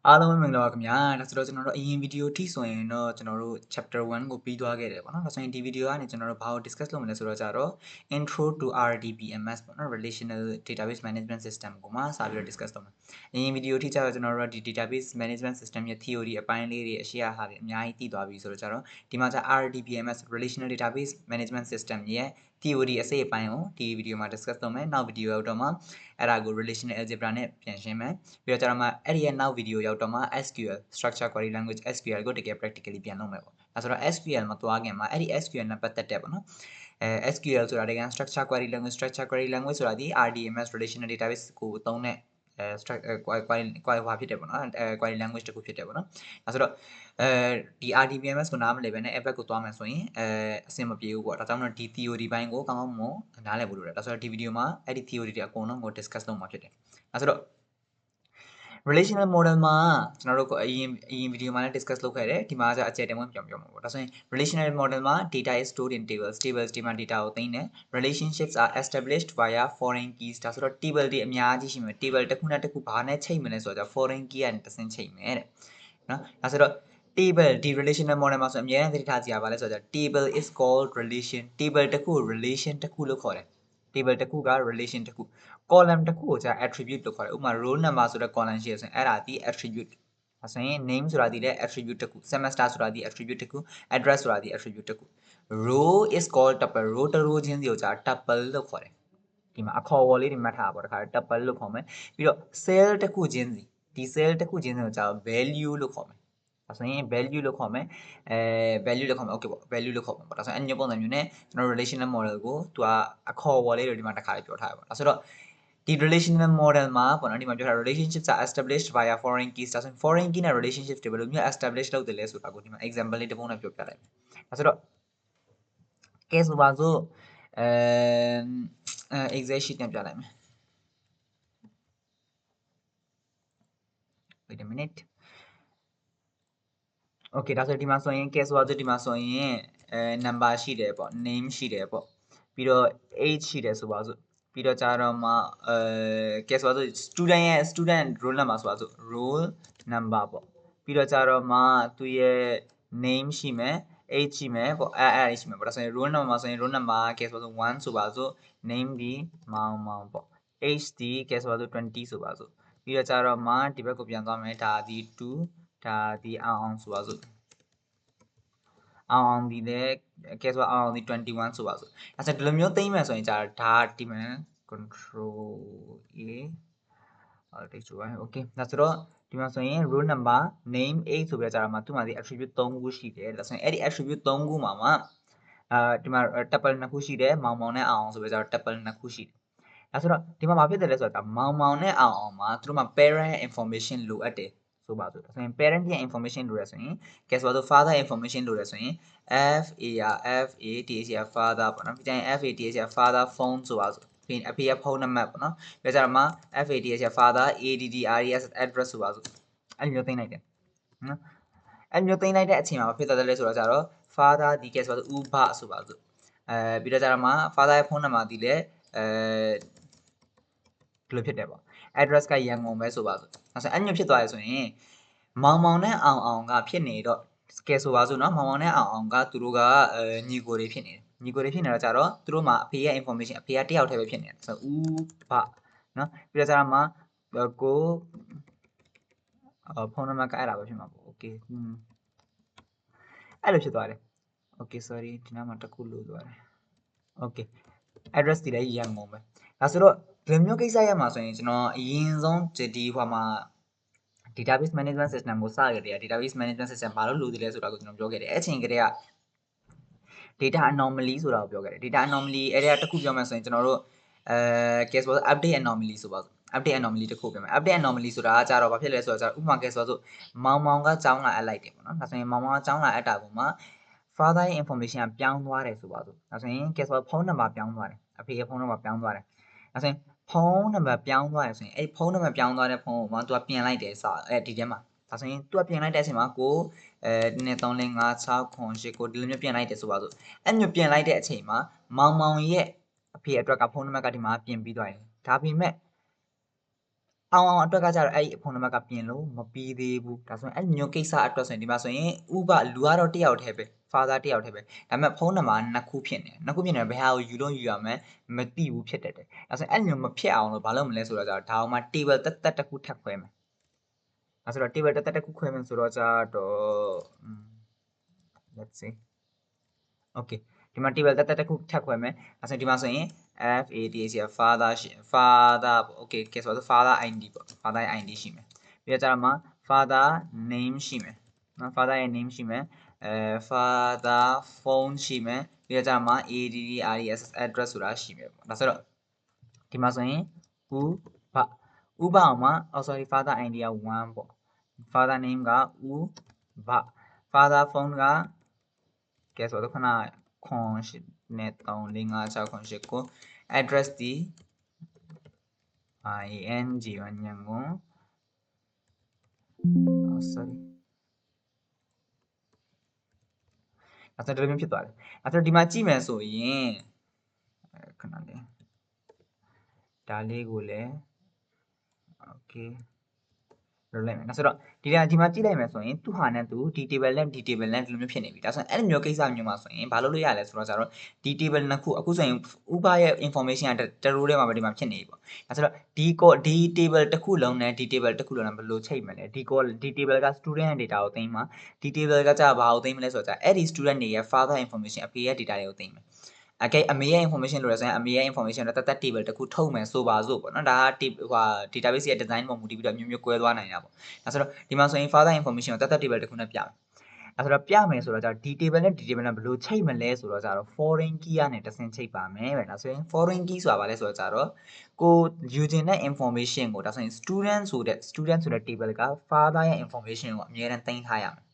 အားလုံးပဲမင်္ဂလာပါခင်ဗျာဒါဆိုတော့ကျွန်တော်တို့အရင်ဗီဒီယိုထိဆိုရင်တော့ကျွန်တော်တို့ chapter 1ကိုပြီးသွားခဲ့တယ်ပေါ့နော်ဒါဆိုရင်ဒီဗီဒီယိုကနေကျွန်တော်တို့ဘာကို discuss လုပ်မလဲဆိုတော့ကြတော့ intro to RDBMS ပေါ့နော် relational database management system ကိုမှစပြီးတော့ discuss လုပ်မယ်အရင်ဗီဒီယိုထိကျတော့ကျွန်တော်တို့ဒီ database management system ရဲ့ theory အပိုင်းလေးတွေအရှိအဟာတွေအများကြီးသိသွားပြီဆိုတော့ကြတော့ဒီမှာကျ RDBMS relational database management system ရဲ့ theory အစိတ်အပိုင်းကိုဒီဗီဒီယိုမှာ discuss လုပ်မယ်နောက်ဗီဒီယိုရောက်တော့မှအဲ့ဒါကို relational algebra နဲ့ပြန်ရှင်းမယ်ပြီးတော့ကျတော့မှအဲ့ဒီရဲ့နောက်ဗီဒီယိုရောက်တော့မှ SQL structure query language SQL ကိုတကယ် practically ပြန်လုပ်မယ်ပေါ့ဒါဆိုတော့ SQL မသွားခင်မှာအဲ့ဒီ SQL နဲ့ပတ်သက်တဲ့ပေါ့နော်SQL ဆိုတာတကယ် structure query language ဆိုတာဒီ RDMS relational database ကိုသုံးတဲ့query ဖြစ်တယ်ပေါ့နော်query language တစ်ခုဖြစ်တယ်ပေါ့နော်ဒါဆိုတော့ဒီ RDBMS ကိုနားမလည်ပဲနဲ့ app ကိုသွားမယ်ဆိုရင်အဆင်မပြေဘူးပေါ့ဒါကြောင့်တော့ဒီ theory ဘိုင်းကိုကောင်းကောင်းမွန်နားလည်ဖို့လိုတယ်ဒါဆိုတော့ဒီ video မှာအဲ့ဒီ theory တွေအကုန်လုံးကို discuss လုပ်မှာဖြစ်တယ်ဒါဆိုတော့ relational model မှာကျွန်တော်တို့အရင် video မှာလည်း discuss လုပ်ခဲ့တယ်ဒီမှာကျအကျယ်တဝင့်ပြောမှာပေါ့ဒါဆိုရင် relational model မှာ data is stored in tables tables ဒီမှာ data ကိုသိမ်းတယ် relationships are established via foreign keys ဒါဆိုတော့ table တွေအများကြီးရှိမယ် table တစ်ခုနဲ့တစ်ခုဘာနဲ့ချိန်မလဲဆိုတော့ foreign key ကနေတစ်ဆင့်ချိန်မယ်တဲ့နော်ဒါဆိုတော့ table ဒီ relational model မှာဆိုအများနဲ့သတိထားကြည့်ရပါလဲဆိုတော့ table is called relation table တစ်ခုကို relation တစ်ခုလို့ခေါ်တယ် table တစ်ခုက relation တစ်ခု column တစ်ခုကိုကြာ attribute လို့ခေါ်တယ်ဥပမာ roll number ဆိုတဲ့ column ရှိရဆိုရင်အဲ့ဒါဒီ attribute ဒါဆိုရင် name ဆိုတာဒီလည်း attribute တစ်ခု semester ဆိုတာဒီ attribute တစ်ခု address ဆိုတာဒီ attribute တစ်ခု row is called tuple row တစ် row ချင်းစီကိုကြာ tuple လို့ခေါ်တယ်ဒီမှာအခေါ်အဝေါ်လေးတွေမှတ်ထားပါတော့တခါ tuple လို့ခေါ်မယ်ပြီးတော့ cell တစ်ခုချင်းစီဒီ cell တစ်ခုချင်းစီကိုကြာ value လို့ခေါ်မယ်ဒါဆိုရင် value လို့ခေါ်မယ်value လို့ခေါ်မယ် okay ပေါ့ value လို့ခေါ်မယ်ပေါ့ဒါဆိုရင်အဲ့မျိုးပုံစံမျိုးနဲ့ကျွန်တော် relational model ကိုသူကအခေါ်အဝေါ်လေးတွေဒီမှာတစ်ခါလေးပြောထားရပါဒါဆိုတော့ဒီ relational model မှာပေါ့နော်ဒီမှာပြောထား relationships are established via foreign keys ဒါဆိုရင် foreign key နဲ့ relationships တွေဘယ်လိုမျိုး establish လုပ်တယ်လဲဆိုတာကိုဒီမှာ example လေးတစ်ပုဒ်နဲ့ပြောပြလိုက်မယ်ဒါဆိုတော့ case ဆိုပါစို့excel sheet နဲ့ပြလိုက်မယ် wait a minute okay ဒါဆိုဒီမှာဆိုရင် case ဆိုပါစို့ဒီမှာဆိုရင် number ရှိတယ်ပေါ့ name ရှိတယ်ပေါ့ပြီးတော့ age ရှိတယ်ဆိုပါစို့ပြီးတော့ကြာတော့မှ case ဆိုပါစို့ student roll number ဆိုပါစို့ roll number ပေါ့ပြီးတော့ကြာတော့မှသူရဲ့ name ရှိမယ် age ရှိမယ်ပေါ့အဲ့ရှိမယ်ပေါ့ဒါဆိုရင် roll number မှာဆိုရင် roll number case ဆိုပါစို့1ဆိုပါစို့ name ဒီမောင်ပေါ့ age ဒီ case ဆိုပါစို့20ဆိုပါစို့ပြီးတော့ကြာတော့မှဒီဘက်ကိုပြန်သွားမယ်ဒါဒီ2ဒါဒီအောင်ဆိုပါစို့အောင်ဒီလည်း case ဆိုအောင်ဒီ21ဆိုပါစို့အဲ့ဒါဒီလိုမျိုးသိမ်းမယ်ဆိုရင်ကြာဒါဒီမှာ control a take to right okay ဒါဆိုတော့ဒီမှာဆိုရင် row number name age ဆိုပြီးတော့ကြာတော့မှသူ့မှာဒီ attribute 3ခုရှိတယ်ဒါဆိုရင်အဲ့ဒီ attribute 3ခုမှာမှဒီမှာ tuple 2ခုရှိတယ်မောင်နဲ့အောင်ဆိုပြီးတော့ tuple 2ခုရှိတယ်ဒါဆိုတော့ဒီမှာဘာဖြစ်တယ်လဲဆိုတော့မောင်နဲ့အောင်မှာသူတို့မှာ parent information လိုအပ်တယ်ဆိုပါစို့ဒါဆိုရင် parent ရဲ့ information လိုရဆိုရင် guess ပါစို့ father information လိုရဆိုရင် father ပေါ့နော်ပြီးရင် father phone ဆိုပါစို့ပြီးရင်အဖေရဲ့ဖုန်းနံပါတ်ပေါ့နော်ပြီးကြတော့မှ father address address ဆိုပါစို့အဲ့လိုမျိုးသိမ်းလိုက်တယ်နော်အဲ့လိုမျိုးသိမ်းလိုက်တဲ့အချိန်မှာဘာဖြစ်သွားတယ်လဲဆိုတော့ကြတော့ father ဒီ guess ပါစို့ ဥပဆိုပါစို့ပြီးတော့ကြတော့မှ father ရဲ့ဖုန်းနံပါတ်ဒီလည်းဘယ်လိုဖြစ်တယ်ပေါ့ address ကရန်ကုန်ပဲဆိုပါစို့အဲ့ဆိုအဲ့မျိုးဖြစ်သွားရဆိုရင်မောင်နဲ့အောင်ကဖြစ်နေတော့ကဲဆိုပါစို့เนาะမောင်နဲ့အောင်ကသူတို့ကညီကိုတွေဖြစ်နေတယ်ညီကိုတွေဖြစ်နေတော့ကြတော့သူတို့မှာအဖေရဲ့ information အဖေကတယောက်တည်းပဲဖြစ်နေတယ်ဆိုတော့ဦးဘเนาะပြီးတော့ကြတော့မှကိုဖုန်းနံပါတ်ကအဲ့ဒါပဲဖြစ်မှာပေါ့ okay အဲ့လိုဖြစ်သွားတယ် okay sorry ဒီနားမှာတစ်ခုလို့သွားတယ် okay address တည်လည်းရန်ကုန်ပဲဒါဆိုတော့ဒီလိုမျိုးကိစ္စရမှာဆိုရင်ကျွန်တော်အရင်ဆုံးဒီဟိုမှာ database management system ကိုစခဲ့တယ် database management system ဘာလို့လိုသေးလဲဆိုတာကိုကျွန်တော်ပြောခဲ့တယ်အဲ့ချိန်ကတည်းက data anomaly ဆိုတာကိုပြောခဲ့တယ် data anomaly အဲ့ဒါတစ်ခုပြောမှဆိုရင်ကျွန်တော်တို့case ဆို update anomaly ဆိုပါစို့ update anomaly တစ်ခုပြောမယ် update anomaly ဆိုတာကကြတော့ဘာဖြစ်လဲဆိုတော့ဥပမာ case ဆိုဆိုမောင်ကကျောင်းလာအပ်လိုက်တယ်ပေါ့နော်ဒါဆိုရင်မောင်ကကျောင်းလာအပ်တာပုံမှာ father ရဲ့ information ကပြောင်းသွားတယ်ဆိုပါစို့ဒါဆိုရင် case ဆိုဖုန်းနံပါတ်ပြောင်းသွားတယ်အဖေရဲ့ဖုန်းနံပါတ်ပြောင်းသွားတယ်ဒါဆိုရင်ဖုန်းနံပါတ်ပြောင်းသွားတယ်ဆိုရင်အဲ့ဖုန်းနံပါတ်ပြောင်းသွားတဲ့ဖုန်းကိုမှသူကပြင်လိုက်တယ်စဒီထဲမှာဒါဆိုရင်သူကပြင်လိုက်တဲ့အချိန်မှာကို1 2 3 4 5 6 9 10ကိုဒီလိုမျိုးပြင်လိုက်တယ်ဆိုပါစို့အဲ့မျိုးပြင်လိုက်တဲ့အချိန်မှာမောင်ရဲ့အဖေအတွက်ကဖုန်းနံပါတ်ကဒီမှာပြင်ပြီးသွားတယ်ဒါပေမဲ့ အောင်အတွက်ကကြတော့အဲ့ဒီဖုန်းနံပါတ်ကပြင်လို့မပြီးသေးဘူးဒါဆိုရင်အဲ့မျိုးကိစ္စအတွက်ဆိုရင်ဒီမှာဆိုရင်ဥပလူကတော့တစ်ယောက်တည်းပဲ father တစ်ယောက်တည်းပဲဒါပေမဲ့ဖုန်းနံပါတ်နှစ်ခုဖြစ်နေနှစ်ခုဖြစ်နေဘယ်ဟာကိုယူလို့ယူရမယ်မသိဘူးဖြစ်တယ်ဒါဆိုရင်အဲ့မျိုးမဖြစ်အောင်လို့ဘာလုပ်မလဲဆိုတော့ဒါအောင်မှ table တက်တက်တစ်ခုထပ်ခွဲမယ်ဒါဆိုတော့ table တက်တက်တစ်ခုခွဲမယ်ဆိုတော့ကြတော့ let's see okay ဒီမှာ table တက်တက်တစ်ခုထပ်ခွဲမယ်ဒါဆိုရင်ဒီမှာဆိုရင် FADH father father okay ကဲဆိုတော့ father ID ပေါ့ father ID ရှိမယ်ပြီးတော့ကျတော့မှ father name ရှိမယ်နော် father ရဲ့ name ရှိမယ်father phone ရှိမယ်ပြီးတော့ကျတော့မှ address address ဆိုတာရှိမယ်ပေါ့ဒါဆိုတော့ဒီမှာဆိုရင်ဥပအောင်မှာ sorry father ID က1ပေါ့ father name ကဥပ father phone ကကဲဆိုတော့ခဏခွန်ရှိနဲ့3 4 5 6 9 10 address ဒီ ING ညံကုန် sorry အဲ့ဒါလည်းဖြစ်သွားတယ်အဲ့တော့ဒီမှာကြည့်မယ်ဆိုရင်ခဏလေးဒါလေးကိုလည်း okay လုပ်လိုက်မယ်နော်ဆိုတော့ဒီမှာကြည့်လိုက်မယ်ဆိုရင်သူ့ဟာနဲ့သူဒီ table နဲ့ဒီ table နဲ့ဒီလိုမျိုးဖြစ်နေပြီဒါဆိုရင်အဲ့လိုမျိုးကိစ္စမျိုးမှာဆိုရင်ဘာလုပ်လို့ရလဲဆိုတော့ကျတော့ဒီ table နှစ်ခုအခုဆိုရင်ဥပရဲ့ information ကတရိုးထဲမှာပဲဒီမှာဖြစ်နေပြီပေါ့ဒါဆိုတော့ဒီ table တစ်ခုလုံးနဲ့ဒီ table တစ်ခုလုံးနဲ့ဘယ်လိုချိန်မလဲဒီ table က student ရဲ့ data ကိုသိမ်းမှာဒီ table ကကြာဘာကိုသိမ်းမလဲဆိုတော့အဲ့ဒီ student တွေရဲ့ father information အဖေရဲ့ data တွေကိုသိမ်းမယ်အမေရဲ့ information လို့ရဆိုရင်အမေရဲ့ information တော့တတ် table တစ်ခုထုတ်မယ်ဆိုပါစို့ပေါ့နော်ဒါကdatabase ရဲ့ design ပေါ်မူတည်ပြီးတော့မျိုးကွဲသွားနိုင်တာပေါ့ဒါဆိုတော့ဒီမှာဆိုရင် father information ကိုတတ် table တစ်ခုနဲ့ပြမယ်အဲ့ဆိုတော့ပြမယ်ဆိုတော့じゃဒီ table နဲ့ဒီ table နဲ့ဘယ်လိုချိန်မလဲဆိုတော့じゃတော့ foreign key ကနေတဆင့်ချိန်ပါမယ်ပဲဒါဆိုရင် foreign key ဆိုတာဘာလဲဆိုတော့じゃတော့ကိုယူခြင်းတဲ့ information ကိုဒါဆိုရင် student ဆိုတဲ့ table က father ရဲ့ information ကိုအမြဲတမ်းသိမ်းထားရမယ်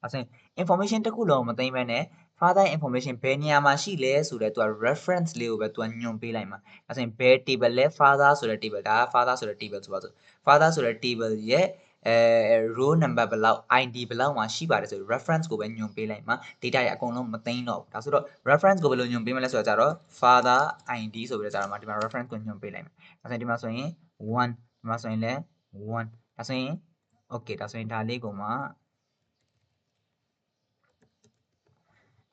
ဒါဆိုရင် information တစ်ခုလုံးမသိမ်းဘဲနဲ့ father information ဘယ်နေရာမှာရှိလဲဆိုတော့သူက reference လေးကိုပဲသူကညွှန်ပေးလိုက်မှာဒါဆိုရင်ဘယ် table လဲ father ဆိုတဲ့ table ဒါက father ဆိုတဲ့ table ဆိုပါစို့ father ဆိုတဲ့ table ရဲ့row number ဘယ်လောက် ID ဘယ်လောက်မှာရှိပါတယ်ဆိုတော့ reference ကိုပဲညွှန်ပေးလိုက်မှာ data တွေအကုန်လုံးမသိမ်းတော့ဘူးဒါဆိုတော့ reference ကိုဘယ်လိုညွှန်ပေးမလဲဆိုတော့ကြတော့ father ID ဆိုပြီးတော့ကြတော့ဒီမှာ reference ကိုညွှန်ပေးလိုက်မယ်ဒါဆိုရင်ဒီမှာဆိုရင်1ဒီမှာဆိုရင်လည်း1ဒါဆိုရင် okay ဒါဆိုရင်ဒါလေးကိုမှ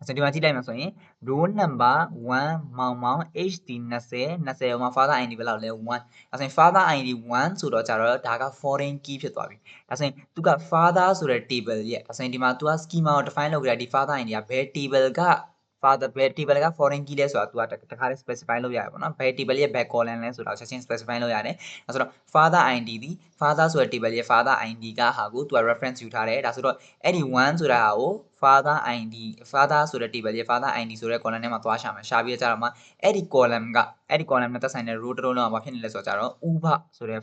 ဆိုဒီမှာကြည့်လိုက်မှာဆိုရင် row number 1မောင်မောင် HD 20ဟိုမှာ father ID ဘယ်လောက်လဲ1ဒါဆိုရင် father ID 1ဆိုတော့ကြတော့ဒါက foreign key ဖြစ်သွားပြီဒါဆိုရင်သူက father ဆိုတဲ့ table ရဲ့ဒါဆိုရင်ဒီမှာ तू က schema ကို define လုပ်ကြတာဒီ father ID ကဘယ် table က father ဘယ် table က foreign key လဲဆိုတာ तू ကတခါလေး specify လုပ်ရတယ်ပေါ့နော်ဘယ် table ရဲ့ဘယ် column လဲဆိုတာချက်ချင်း specify လုပ်ရတယ်ဒါဆိုတော့ father ID ဒီ father ဆိုတဲ့ table ရဲ့ father ID ကဟာကို तू က reference ယူထားတယ်ဒါဆိုတော့အဲ့ဒီ1ဆိုတာဟာကို father ID father ဆိုတဲ့ table ရဲ့ father ID ဆိုတဲ့ column ထဲမှာသွားရှာမယ်ရှာပြီးကြတော့မှအဲ့ဒီ column နဲ့သက်ဆိုင်တဲ့ row တစ်လုံးလုံးကဘာဖြစ်နေလဲဆိုတော့ကြတော့ဥပဆိုတဲ့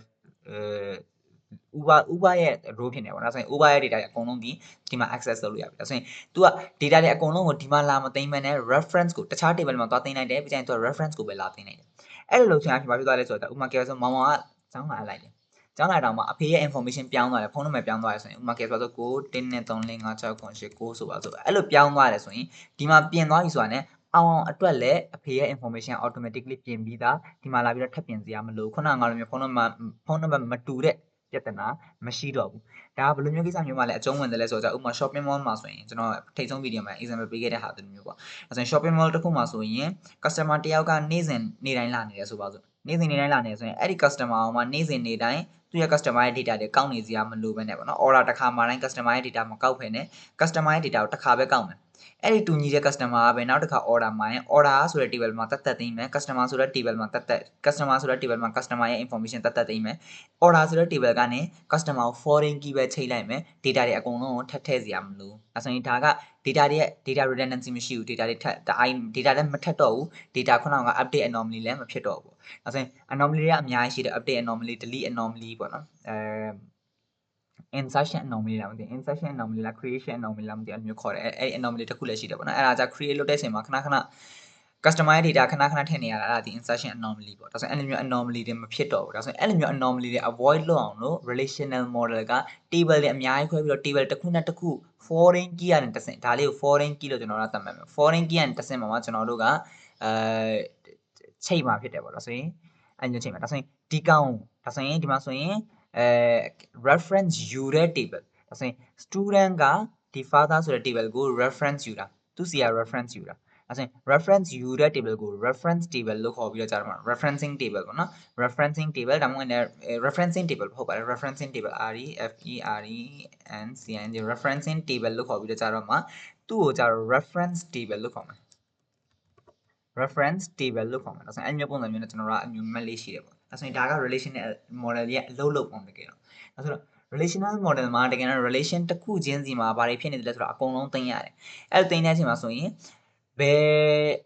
ဥပရဲ့ row ဖြစ်နေပါတော့ဒါဆိုရင်ဥပရဲ့ data တွေအကုန်လုံးဒီမှာ access လုပ်လို့ရပြီဒါဆိုရင် तू က data တွေအကုန်လုံးကိုဒီမှာလာမသိမ်းမဲနဲ့ reference ကိုတခြား table မှာသွားသိမ်းလိုက်တယ်ပြီးကြရင် तू က reference ကိုပဲလာသိမ်းလိုက်တယ်အဲ့လိုလုပ်ချင်ရင်ဘာဖြစ်သွားလဲဆိုတော့ဥပမာကဲဆိုမောင်မောင်ကကျောင်းလာလိုက်တယ်ကျောင်းလာတော့မှအဖေရဲ့ information ပြောင်းသွားတယ်ဖုန်းနံပါတ်ပြောင်းသွားတယ်ဆိုရင်ဥပမာကဲဆိုတော့ကို1 2 3 4 5 6 9 10 9ဆိုပါဆိုအဲ့လိုပြောင်းသွားတယ်ဆိုရင်ဒီမှာပြင်သွားပြီဆိုတာနဲ့အောင်အတွက်လည်းအဖေရဲ့ information automatically ပြင်ပြီးသားဒီမှာလာပြီးတော့ထပ်ပြင်စရာမလိုခုနကငါလိုမျိုးဖုန်းနံပါတ်မတူတဲ့ပြဿနာမရှိတော့ဘူးဒါကဘယ်လိုမျိုးကိစ္စမျိုးမှလည်းအကျုံးဝင်တယ်လဲဆိုတော့ဥပမာ shopping mall မှာဆိုရင်ကျွန်တော်ထိတ်ဆုံး video မှာ example ပေးခဲ့တဲ့ဟာတူမျိုးပေါ့အဲဆိုရင် shopping mall တစ်ခုမှာဆိုရင် customer တယောက်ကနေ့တိုင်းလာနေတယ်ဆိုပါစို့နေ့တိုင်းလာနေဆိုရင်အဲ့ဒီ customer အောင်မှနေ့တိုင်းသူ့ရဲ့ customer ရဲ့ data တွေကောက်နေစရာမလိုဘဲနဲ့ပေါ့နော် order တစ်ခါမှတိုင်း customer ရဲ့ data မကောက်ဖ ೇನೆ customer ရဲ့ data ကိုတစ်ခါပဲကောက်မယ်အဲ့ဒီတူညီတဲ့ customer ကပဲနောက်တစ်ခါ order မှာရင် order ဆိုတဲ့ table မှာတက်သိမ်းမယ် customer ဆိုတဲ့ table မှာcustomer ဆိုတဲ့ table မှာ customer ရဲ့ information တက်သိမ်းမယ် order ဆိုတဲ့ table ကနေ customer ကို foreign key ပဲချိန်လိုက်မယ် data တွေအကုန်လုံးကိုထပ်ထည့်စရာမလိုအဲဆိုရင်ဒါက data တွေရဲ့ data redundancy မရှိဘူး data တွေထပ် data လည်းမထပ်တော့ဘူး data ခုနက update anomaly လည်းမဖြစ်တော့ဘူးအဲဆိုရင် anomaly တွေကအများကြီးရှိတယ် update anomaly delete anomaly ပေါ့နော်insertion anomaly လားမသိ insertion anomaly လား creation anomaly လားမသိအဲ့လိုမျိုးခေါ်တယ်အဲ့ anomaly တစ်ခုလည်းရှိတယ်ပေါ့နော်အဲ့ဒါကြ create လုပ်တဲ့အချိန်မှာခဏ customer ရဲ့ data ခဏထည့်နေရတာအဲ့ဒါဒီ insertion anomaly ပေါ့ဒါဆိုရင်အဲ့လိုမျိုး anomaly တွေမဖြစ်တော့ဘူးဒါဆိုရင်အဲ့လိုမျိုး anomaly တွေ avoid လုပ်အောင်လို့ relational model က table တွေအများကြီးခွဲပြီးတော့ table တစ်ခုနဲ့တစ်ခု foreign key ကနေတစ်ဆင့်ဒါလေးကို foreign key လို့ကျွန်တော်တို့ကသတ်မှတ်မယ် foreign key ကနေတစ်ဆင့်မှာကျွန်တော်တို့ကချိန်မှာဖြစ်တယ်ပေါ့ဒါဆိုရင်အဲ့လိုချိန်မှာဒါဆိုရင်ဒီကောင်ဒါ ဒါဆိုရင်ဒီမှာဆိုရင်reference ယူတဲ့ table ဒါဆိုရင် student ကဒီ father ဆိုတဲ့ table ကို reference ယူတာသူစီက reference ယူတာဒါဆိုရင် reference ယူတဲ့ table ကို reference table လို့ခေါ်ပြီးတော့ကြာတော့မှာ referencing table ပေါ့နော် referencing table ဒါမှမဟုတ်လည်း referencing table ဟုတ်ပါတယ် referencing table referencing table လို့ခေါ်ပြီးတော့ကြာတော့မှာသူ့ကိုကြာတော့ reference table လို့ခေါ်မှာ reference table လို့ခေါ်မှာဒါဆိုရင်အဲ့မျိုးပုံစံမျိုးနဲ့ကျွန်တော်တို့ကအမျိုးမှတ်လေးရှိတယ်ပေါ့ဒါဆိုရင်ဒါက relational model ရဲ့အလုပ်လုပ်ပုံတကယ်တော့ဒါဆိုတော့ relational model မှာတကယ်တော့ relation တစ်ခုချင်းစီမှာဘာတွေဖြစ်နေတယ်လဲဆိုတော့အကုန်လုံးသိရတယ်အဲ့လိုသိတဲ့အချိန်မှာဆိုရင်ဘယ်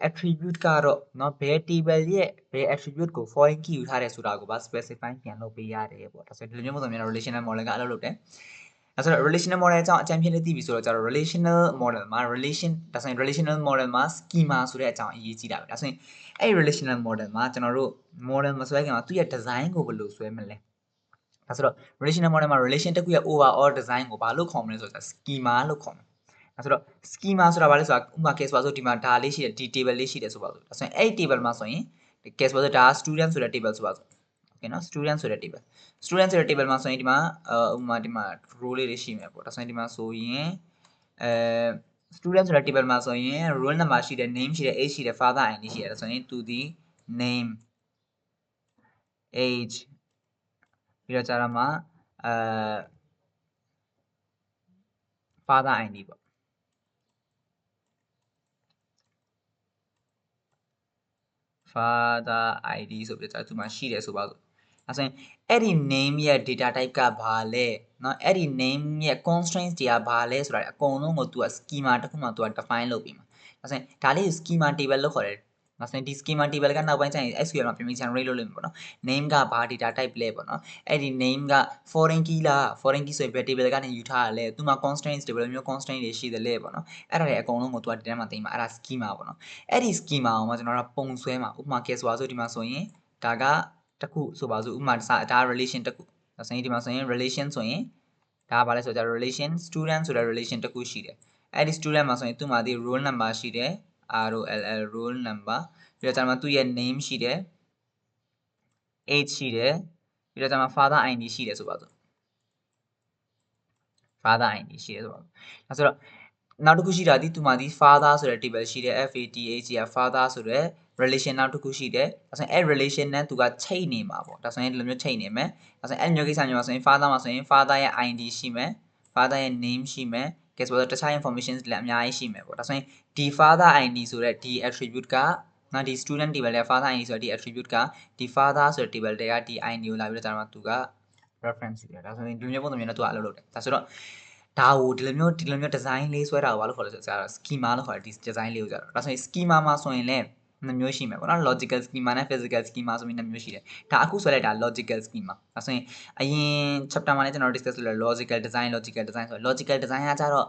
attribute ကတော့เนาะဘယ် table ရဲ့ဘယ် attribute ကို foreign key ယူထားတယ်ဆိုတာကိုပါ specify ပြန်လုပ်ပေးရတယ်ပေါ့ဒါဆိုရင်ဒီလိုမျိုးပုံစံမျိုးနဲ့ relational model ကအလုပ်လုပ်တယ်အဲ့ဆိုတော့ relational model အကြောင်းအကြံဖြင့်လည်းသိပြီဆိုတော့ကျတော့ relational model မှာ relation ဒါဆိုရင် relational model မှာ schema ဆိုတဲ့အကြောင်းအရေးကြီးတာပဲဒါဆိုရင်အဲ့ relational model မှာကျွန်တော်တို့ model မဆွဲခင်မှာသူ့ရဲ့ design ကိုဘယ်လိုဆွဲမလဲဒါဆိုတော့ relational model မှာ relation တစ်ခုရဲ့ overall design ကိုဘာလို့ခေါ်မလဲဆိုတော့ schema လို့ခေါ်မှာဒါဆိုတော့ schema ဆိုတာဘာလဲဆိုတာဥပမာ case ပါဆိုဒီမှာဒါလေးရှိတယ်ဒီ table လေးရှိတယ်ဆိုပါစို့ဒါဆိုရင်အဲ့ table မှာဆိုရင် case ပါဆိုဒါ student ဆိုတဲ့ table ဆိုပါစို့ okay နော် student ဆိုတဲ့ table ဆိုတဲ့ table မှာဆိုရင်ဒီမှာဥပမာဒီမှာ row လေးတွေရှိမယ်ပေါ့ဒါဆိုရင်ဒီမှာဆိုရင်student ဆိုတဲ့ table မှာဆိုရင် roll number ရှိတယ် name ရှိတယ် age ရှိတယ် father id ရှိတယ်ဒါဆိုရင်သူဒီ name age ပြီးတော့ကြာတော့မှfather id ပေါ့father id ဆိုပြီးတော့သူမှာရှိတယ်ဆိုပါစို့အဲဆိုရင်အဲ့ဒီ name ရဲ့ data type ကဘာလဲเนาะအဲ့ဒီ name ရဲ့ constraints တွေကဘာလဲဆိုတာအကုန်လုံးကိုသူက schema တစ်ခုမှသူက define လုပ်ပြီးမှာအဲဆိုရင်ဒါလေး schema table လို့ခေါ်တယ်ဒါဆိုရင်ဒီ schema table ကနောက်ပိုင်းကျရင် SQL မှာပြင်ပြီး generate လုပ်လို့မှာပေါ့နော် name ကဘာ data type လဲပေါ့နော်အဲ့ဒီ name က foreign key လား foreign key ဆိုရင်ဘယ် table ကနေယူထားရလဲသူမှာ constraints တွေဘယ်လိုမျိုး constraint တွေရှိသလဲပေါ့နော်အဲ့ဒါတွေအကုန်လုံးကိုသူကဒီထဲမှာသိမ်းမှာအဲ့ဒါ schema ပေါ့နော်အဲ့ဒီ schema ကိုမှကျွန်တော်တို့ပုံဆွဲမှာဥပမာ case ဆိုဒီမှာဆိုရင်ဒါကတစ်ခုဆိုပါစို့ဥပမာဒါ relation တစ်ခုဒါဆိုရင်ဒီမှာဆိုရင် relation ဆိုရင်ဒါကဘာလဲဆိုတော့ relation student ဆိုတဲ့ relation တစ်ခုရှိတယ်အဲ့ဒီ student မှာဆိုရင်သူ့မှာဒီ roll number ရှိတယ် ROLL roll number ပြီးတော့ကျွန်တော်သူ့ရဲ့ name ရှိတယ် age ရှိတယ်ပြီးတော့ကျွန်တော် father id ရှိတယ်ဆိုပါစို့ father id ရှိတယ်ဆိုပါစို့ဒါဆိုတော့နောက်တစ်ခုရှိတာဒီသူမှာဒီ father ဆိုတဲ့ table ရှိတယ် FATH က father ဆိုတဲ့ relation နောက်တစ်ခုရှိတယ်ဒါဆိုရင်အဲ့ relation နဲ့သူကချိန်နေမှာပေါ့ဒါဆိုရင်ဒီလိုမျိုးချိန်နေမယ်ဒါဆိုရင်အဲ့မျိုးကိစ္စမျိုးမှာဆိုရင် father မှာဆိုရင် father ရဲ့ id ရှိမယ် father ရဲ့ name ရှိမယ် guess ဆိုတော့တခြား information တွေလည်းအများကြီးရှိမယ်ပေါ့ဒါဆိုရင်ဒီ father id ဆိုတဲ့ဒီ attribute ကငါဒီ student table ရဲ့ father id ဆိုတဲ့ဒီ attribute ကဒီ father ဆိုတဲ့ table တွေကဒီ id ကိုလာပြီးတော့ကျွန်တော်ကသူက reference ယူတယ်ဒါဆိုရင်ဒီမျိုးပုံစံမျိုးနဲ့သူကအလုပ်လုပ်တယ်ဒါဆိုတော့ဒါကိုဒီလိုမျိုး design လေးဆွဲတာကိုဘာလို့ခေါ်လဲဆိုတော့ schema လို့ခေါ်တယ်ဒီ design လေးကိုကြာတော့ဒါဆိုရင် schema မှာဆိုရင်လည်းနှစ်မျိုးရှိမယ်ပေါ့နော် logical schema နဲ့ physical schema ဆိုပြီးနှစ်မျိုးရှိတယ်ဒါအခုဆွဲလိုက်တာ logical schema ဒါဆိုရင်အရင် chapter မှာလည်းကျွန်တော် discuss လုပ်တယ် logical design ဆိုတော့ logical design ကကြတော့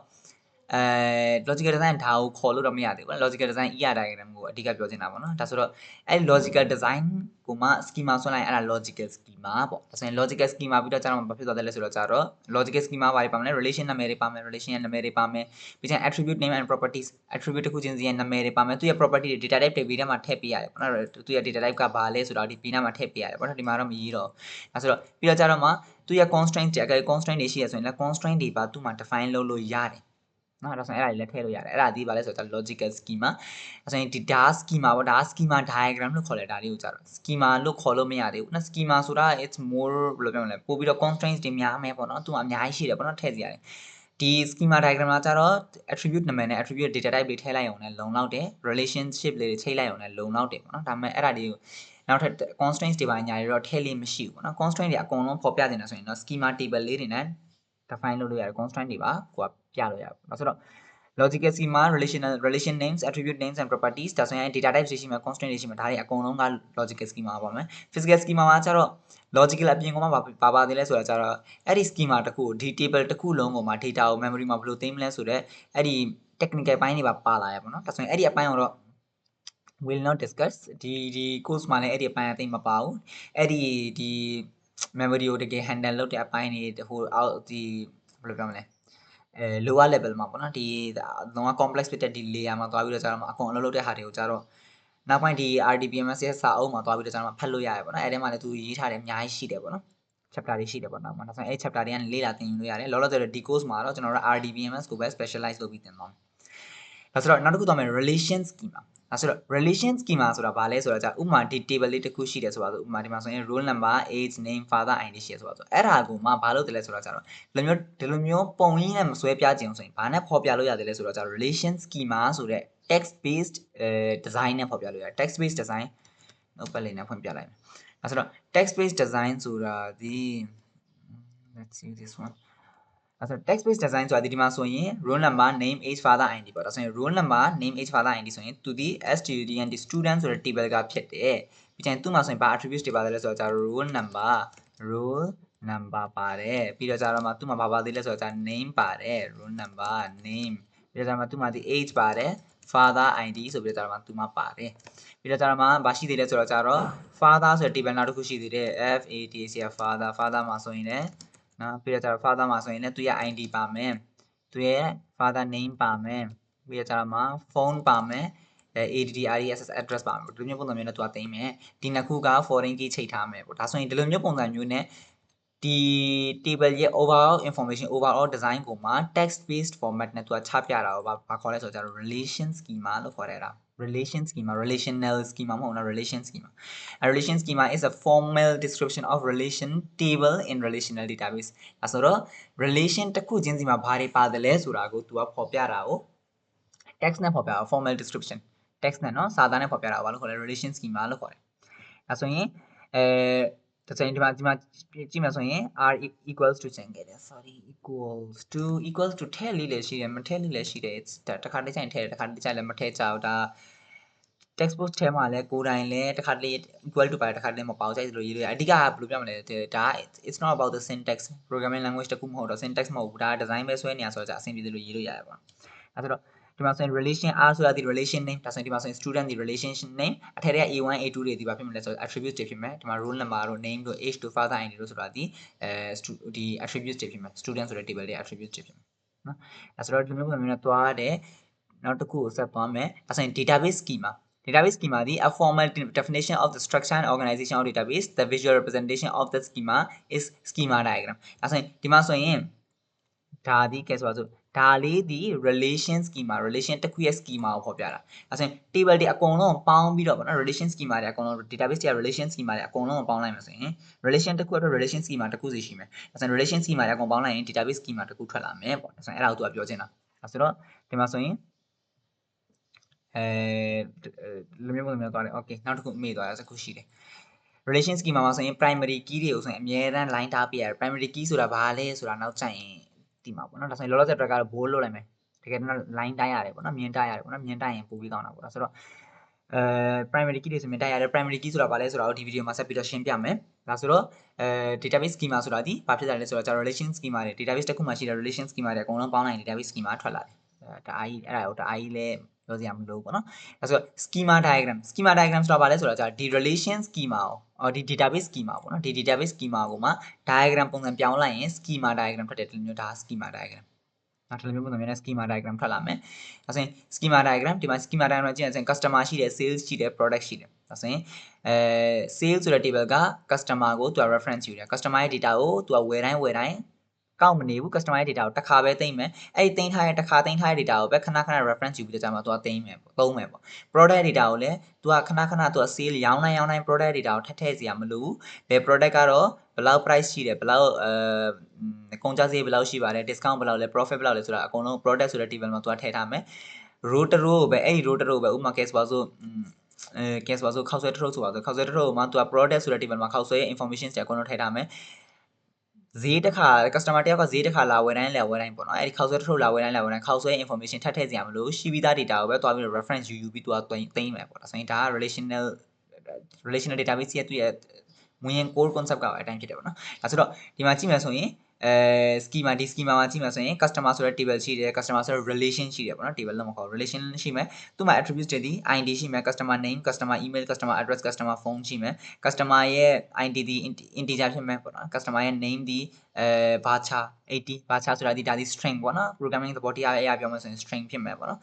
logical design ဒါကိုခေါ်လို့တော့မရသေးဘူး logical design ER diagram ကိုအဓိကပြောချင်တာပေါ့နော်ဒါဆိုတော့အဲ့ logical design ကိုမှ schema ဆွဲလိုက်ရင်အဲ့ဒါ logical schema ပေါ့ဒါဆိုရင် logical schema ပြီးတော့ကျတော့ဘာဖြစ်သွားတယ်လဲဆိုတော့ကျတော့ logical schema ဘာတွေပါမလဲ relation နာမည်တွေပါမယ် relation ရဲ့နာမည်တွေပါမယ်ပြီးကျရင် attribute name and properties attribute တစ်ခုချင်းစီရဲ့နာမည်တွေပါမယ်သူရဲ့ property တွေ data type တွေ B ထဲမှာထည့်ပေးရတယ်ပေါ့နော်သူရဲ့ data type ကဘာလဲဆိုတော့ဒီ B နားမှာထည့်ပေးရတယ်ပေါ့နော်ဒီမှာတော့မရေးတော့ဒါဆိုတော့ပြီးတော့ကျတော့မှသူရဲ့ constraint တွေအကယ် constraint တွေရှိရဆိုရင်လည်း constraint တွေပါသူ့မှာ define လုပ်လို့ရတယ်နော်ဒါဆိုရင်အဲ့ဒါတွေလည်းထည့်လို့ရတယ်အဲ့ဒါဒီပါလဲဆိုတော့ logical schema ဒါဆိုရင်ဒီ DAS schema ပေါ့ဒါ schema diagram လို့ခေါ်တယ်ဒါလေးကိုကြာတော့ schema လို့ခေါ်လို့မရသေးဘူးနော် schema ဆိုတာ it's more ဘယ်လိုပြောမလဲပို့ပြီးတော့ constraints တွေများမယ်ပေါ့နော်သူကအများကြီးရှိတယ်ပေါ့နော်ထည့်စီရတယ်ဒီ schema diagram မှာကျတော့ attribute နာမည်နဲ့ attribute data type တွေထည့်လိုက်အောင်လည်းလုံလောက်တယ် relationship လေးတွေချိန်လိုက်အောင်လည်းလုံလောက်တယ်ပေါ့နော်ဒါပေမဲ့အဲ့ဒါတွေကိုနောက်ထပ် constraints တွေပါညာတွေတော့ထည့်လို့မရှိဘူးပေါ့နော် constraint တွေအကုန်လုံးဖော်ပြနေတာဆိုရင်တော့ schema table လေးတွေနဲ့ define လုပ်လို့ရတယ် constraint တွေပါကိုကပြလို့ရတယ်ဒါဆိုတော့ logical schema relation names attribute names and properties ဒါဆိုရင် data types တွေရှိမှာ constraint တွေရှိမှာဒါတွေအကုန်လုံးက logical schema ပါမယ် physical schema မှာကျတော့ logical အပြင်ကမှဘာပါသေးလဲဆိုတာကျတော့အဲ့ဒီ schema တစ်ခုဒီ table တစ်ခုလုံးကိုမှ data ကို memory မှာဘယ်လိုသိမ်းမလဲဆိုတော့အဲ့ဒီ technical ပိုင်းတွေပါလာရပါတော့ဒါဆိုရင်အဲ့ဒီအပိုင်းကိုတော့ will not discuss ဒီ course မှာလည်းအဲ့ဒီအပိုင်းအသိမပါဘူးအဲ့ဒီ memory ကိုတကယ် handle လုပ်တဲ့အပိုင်းတွေဟိုအောက်ဒီဘယ်လိုပြောမလဲlower level မှာပေါ့နော်ဒီလုံးဝ complex ဖြစ်တဲ့ဒီ layer မှာသွားပြီးတော့ကျတော့အကုန်အလုပ်လုပ်တဲ့ဟာတွေကိုကျတော့ နောက်ပိုင်းဒီ RDBMS ရဲ့စာအုပ်မှာသွားပြီးတော့ကျွန်တော်ဖတ်လို့ရတယ်ပေါ့နော်အဲ့ထဲမှာလည်းသူရေးထားတယ်အများကြီးရှိတယ်ပေါ့နော် chapter တွေရှိတယ်ပေါ့နော်နောက်ဆုံးအဲ့ chapter တွေကနေလေ့လာသင်ယူလို့ရတယ်လောလောဆယ်တော့ဒီ course မှာတော့ကျွန်တော်တို့ RDBMS ကိုပဲ specialize လုပ်ပြီးသင်သွားမယ်ဒါဆိုတော့နောက်တစ်ခုသွားမယ် relation schema ဒါဆိုတော့ relation schema ဆိုတာဘာလဲဆိုတာကြာဥပမာဒီ table လေးတစ်ခုရှိတယ်ဆိုပါစို့ဥပမာဒီမှာဆိုရင် roll number age name father id ရှိရဆိုပါစို့အဲ့ဒါကိုမှဘာလို့တလဲဆိုတာကြာတော့ဒီလိုမျိုးပုံရင်းနဲ့မဆွဲပြခြင်းဆိုရင်ဘာနဲ့ဖော်ပြလို့ရတယ်လဲဆိုတော့ကြာ relation schema ဆိုတဲ့ text based design နဲ့ဖော်ပြလို့ရတယ် text based design နောက်ပတ်လေးနဲ့ဖွင့်ပြလိုက်မယ်ဒါဆိုတော့ text based design ဆိုတာဒီ let's see this one ဒါဆို text based design ဆိုတာဒီမှာဆိုရင် roll number name age father id ပေါ့ဒါဆိုရင် roll number name age father id ဆိုရင်သူဒီ student ဆိုတဲ့ table ကဖြစ်တယ်ပြီးရင်သူ့မှာဆိုရင်ဘာ attributes တွေပါတယ်လဲဆိုတော့ roll number ပါတယ်ပြီးတော့ကျတော့မှသူ့မှာဘာပါသေးလဲဆိုတော့ name ပါတယ် roll number name ပြီးတော့ကျတော့မှသူ့မှာဒီ age ပါတယ် father id ဆိုပြီးတော့ကျတော့မှသူ့မှာပါတယ်ပြီးတော့ကျတော့မှဘာရှိသေးလဲဆိုတော့ father ဆိုတဲ့ table နောက်တစ်ခုရှိသေးတယ် father မှာဆိုရင်လည်းနော်ပြီးတော့ကျတော့ father မှာဆိုရင်လည်းသူရဲ့ id ပါမယ်သူရဲ့ father name ပါမယ်ပြီးတော့ကျတော့မှ phone ပါမယ် address address ပါမယ်ဒီလိုမျိုးပုံစံမျိုးနဲ့သူကသိမ်းမယ်ဒီနှစ်ခုက foreign key ချိန်ထားမယ်ပေါ့ဒါဆိုရင်ဒီလိုမျိုးပုံစံမျိုးနဲ့ဒီ table ရဲ့ overall information overall design ကိုမှ text based format နဲ့သူကချပြတာကိုဘာခေါ်လဲဆိုတော့ relation schema လို့ခေါ်တာrelation schema relational schema မဟုတ်လား relation schema a relation schema is a formal description of relation table in relational database အဲဆိုတော့ relation တစ်ခုချင်းစီမှာဘာတွေပါတယ်လဲဆိုတာကို तू ကဖော်ပြတာကို text နဲ့ဖော်ပြတာ formal description text နဲ့เนาะစာသားနဲ့ဖော်ပြတာကိုဘာလို့ခေါ်လဲ relation schema လို့ခေါ်တယ်အဲဆိုရင်တစ်ချိန်ဒီမှာကြည့်မယ်ဆိုရင် r equals to ချင်ခဲ့တယ် sorry equals to ထည့်လေးလည်းရှိတယ်မထည့်လေးလည်းရှိတယ်တစ်ခါတည်းချိန်ထည့်တယ်တစ်ခါတည်းချိန်လည်းမထည့်ကြဘူးဒါ text box ထဲမှာလည်းကိုယ်တိုင်လည်းတစ်ခါတလေ equal to ပါတယ်တစ်ခါတလေမပေါက်ကြိုက်လို့ရေးလို့ရအဓိကဘယ်လိုပြောမလဲဒါ it's not about the syntax programming language တခုမဟုတ်တော့ syntax မဟုတ်ဘူးဒါ design ပဲဆွဲနေရဆိုတော့အဆင်ပြေတယ်လို့ရေးလို့ရတယ်ပေါ့အဲဆိုတော့ဒီမှာဆိုရင် relation r ဆိုတာဒီ relation name ဒါဆိုရင်ဒီမှာဆိုရင် student ဒီ relation name အထက်ထဲက a1 a2 တွေဒီဘာဖြစ်မလဲဆိုတော့ attributes တွေဖြစ်မယ်ဒီမှာ roll number တို့ name တို့ age တို့ father id တို့ဆိုတာဒီဒီ attributes တွေဖြစ်မယ် student ဆိုတဲ့ table တွေ attributes တွေဖြစ်မယ်နော်အဲဆိုတော့ဒီလိုမျိုးပုံစံမျိုးနဲ့သွားတယ်နောက်တစ်ခုကိုဆက်သွားမယ်အဲဆိုရင် database schema Database schema is a formal definition of the structure and organization of database. The visual representation of the schema is schema diagram. အဲဆိုရင်ဒီမှာဆိုရင်ဒါဒီကဲဆိုပါစို့ဒါလေးဒီ relation schema relation တစ်ခုရဲ့ schema ကိုဖော်ပြတာအဲဆိုရင် table တွေအကုန်လုံးပေါင်းပြီးတော့ပေါ့နော် relation schema တွေအကုန်လုံး database တွေက relation schema တွေအကုန်လုံးကိုပေါင်းလိုက်မှာဆိုရင် relation တစ်ခုအတွက် relation schema တစ်ခုစီရှိမယ်အဲဆိုရင် relation schema တွေအကုန်ပေါင်းလိုက်ရင် database schema တစ်ခုထွက်လာမယ်ပေါ့အဲဆိုရင်အဲ့ဒါကိုသူကပြောချင်တာအဲဆိုတော့ဒီမှာဆိုရင်လူမျိုးပုံစံမျိုးသွားတယ် okay နောက်တစ်ခုမေ့သွားတာတစ်ခုရှိတယ် relation schema မှာဆိုရင် primary key တွေကိုဆိုရင်အမြဲတမ်း line ထားပြရတယ် primary key ဆိုတာဘာလဲဆိုတာနောက်ကျရင်ဒီမှာပေါ့နော်ဒါဆိုရင်လောလောဆယ်အတွက်ကတော့ bold လုပ်လိုက်မယ်တကယ်တော့ line တိုင်းရတယ်ပေါ့နော်မြင်တိုင်းရတယ်ပေါ့နော်မြင်တိုင်းရင်ပိုပြီးကောင်းတာပေါ့ဆိုတော့primary key တွေဆိုမြင်တိုင်းရတယ် primary key ဆိုတာဘာလဲဆိုတာကိုဒီဗီဒီယိုမှာဆက်ပြီးတော့ရှင်းပြမယ်ဒါဆိုတော့database schema ဆိုတာဒီဘာဖြစ်တာလဲဆိုတော့ relation schema တွေ database တစ်ခုမှာရှိတဲ့ relation schema တွေအကုန်လုံးပေါင်းလိုက်ရင် database schema ထွက်လာတယ်ဒါအားကြီးအဲ့ဒါကိုဒါအားကြီးလဲပြောစရာမလိုဘူးပေါ့နော်ဒါဆို schema diagram ဆိုတာဘာလဲဆိုတော့ဒီ relation schema ကိုဒီ database schema ပေါ့နော်ဒီ database schema ကိုမှ diagram ပုံစံပြောင်းလိုက်ရင် schema diagram ထွက်တယ်ဒီလိုမျိုးဒါ schema diagram နောက်ဒီလိုမျိုးပုံစံမျိုးနဲ့ schema diagram ထွက်လာမယ်ဒါဆိုရင် schema diagram ဒီမှာ schema diagram ကြည့်ရင် customer ရှိတယ် sales ရှိတယ် product ရှိတယ်ဒါဆိုရင်sales ဆိုတဲ့ table က customer ကိုသူက reference ယူတယ် customer ရဲ့ data ကိုသူကဝယ်တိုင်းကောက်မနေဘူး customer ရဲ့ data ကိုတစ်ခါပဲသိမ်းမယ်အဲ့ဒီသိမ်းထားတဲ့တစ်ခါသိမ်းထားတဲ့ data ကိုပဲခဏ reference ယူပြီးတော့ကြာမှာသူကသိမ်းမယ်ပေါ့သုံးမယ်ပေါ့ product data ကိုလည်းသူကခဏသူက sale ရောင်းတိုင်း product data ကိုထည့်စရာမလိုဘူးဘယ် product ကတော့ဘယ်လောက် price ရှိတယ်ဘယ်လောက်ကုန်ကျစရိတ်ဘယ်လောက်ရှိပါတယ် discount ဘယ်လောက်လဲ profit ဘယ်လောက်လဲဆိုတာအကုန်လုံး product ဆိုတဲ့ table မှာသူကထည့်ထားမယ် row တစ် row ကိုပဲအဲ့ဒီ row တစ် row ပဲဥပမာ case ပါဆိုcase ပါဆိုခောက်ဆွဲတစ်ထုပ်ဆိုပါဆိုခောက်ဆွဲတစ်ထုပ်မှာသူက product ဆိုတဲ့ table မှာခောက်ဆွဲရဲ့ information တွေအကုန်လုံးထည့်ထားမယ်ဈေးတစ်ခါ customer တယောက်ကဈေးတစ်ခါလာဝယ်တိုင်းပေါ့နော်အဲ့ဒီခောက်ဆွဲတစ်ထုပ်လာဝယ်တိုင်းခောက်ဆွဲ information ထည့်စရာမလိုရှိပြီးသား data ကိုပဲတွားပြီး reference ယူပြီးသူကသိမ်းမယ်ပေါ့ဒါဆိုရင်ဒါက relational database ရဲ့သူ့ရဲ့ဝင်ရင် core concept ကအတိုင်းဖြစ်တယ်ပေါ့နော်ဒါဆိုတော့ဒီမှာကြည့်မယ်ဆိုရင်schema ဒီ schema မှာကြည့်မယ်ဆိုရင် customer ဆိုတဲ့ table ရှိတယ် customer ဆိုတဲ့ relation ရှိတယ်ပေါ့နော် table လို့မခေါ် relation ရှိမယ်သူ့မှာ attributes တွေဒီ id ရှိမယ် customer name customer email customer address customer phone ရှိမယ် customer ရဲ့ id ဒီ integer ဖြစ်မယ်ပေါ့နော် customer ရဲ့ name ဒီvarchar 80 varchar ဆိုတာဒီဒါဒီ string ပေါ့နော် programming သဘောတရားအရာပြောမယ်ဆိုရင် string ဖြစ်မယ်ပေါ့နော်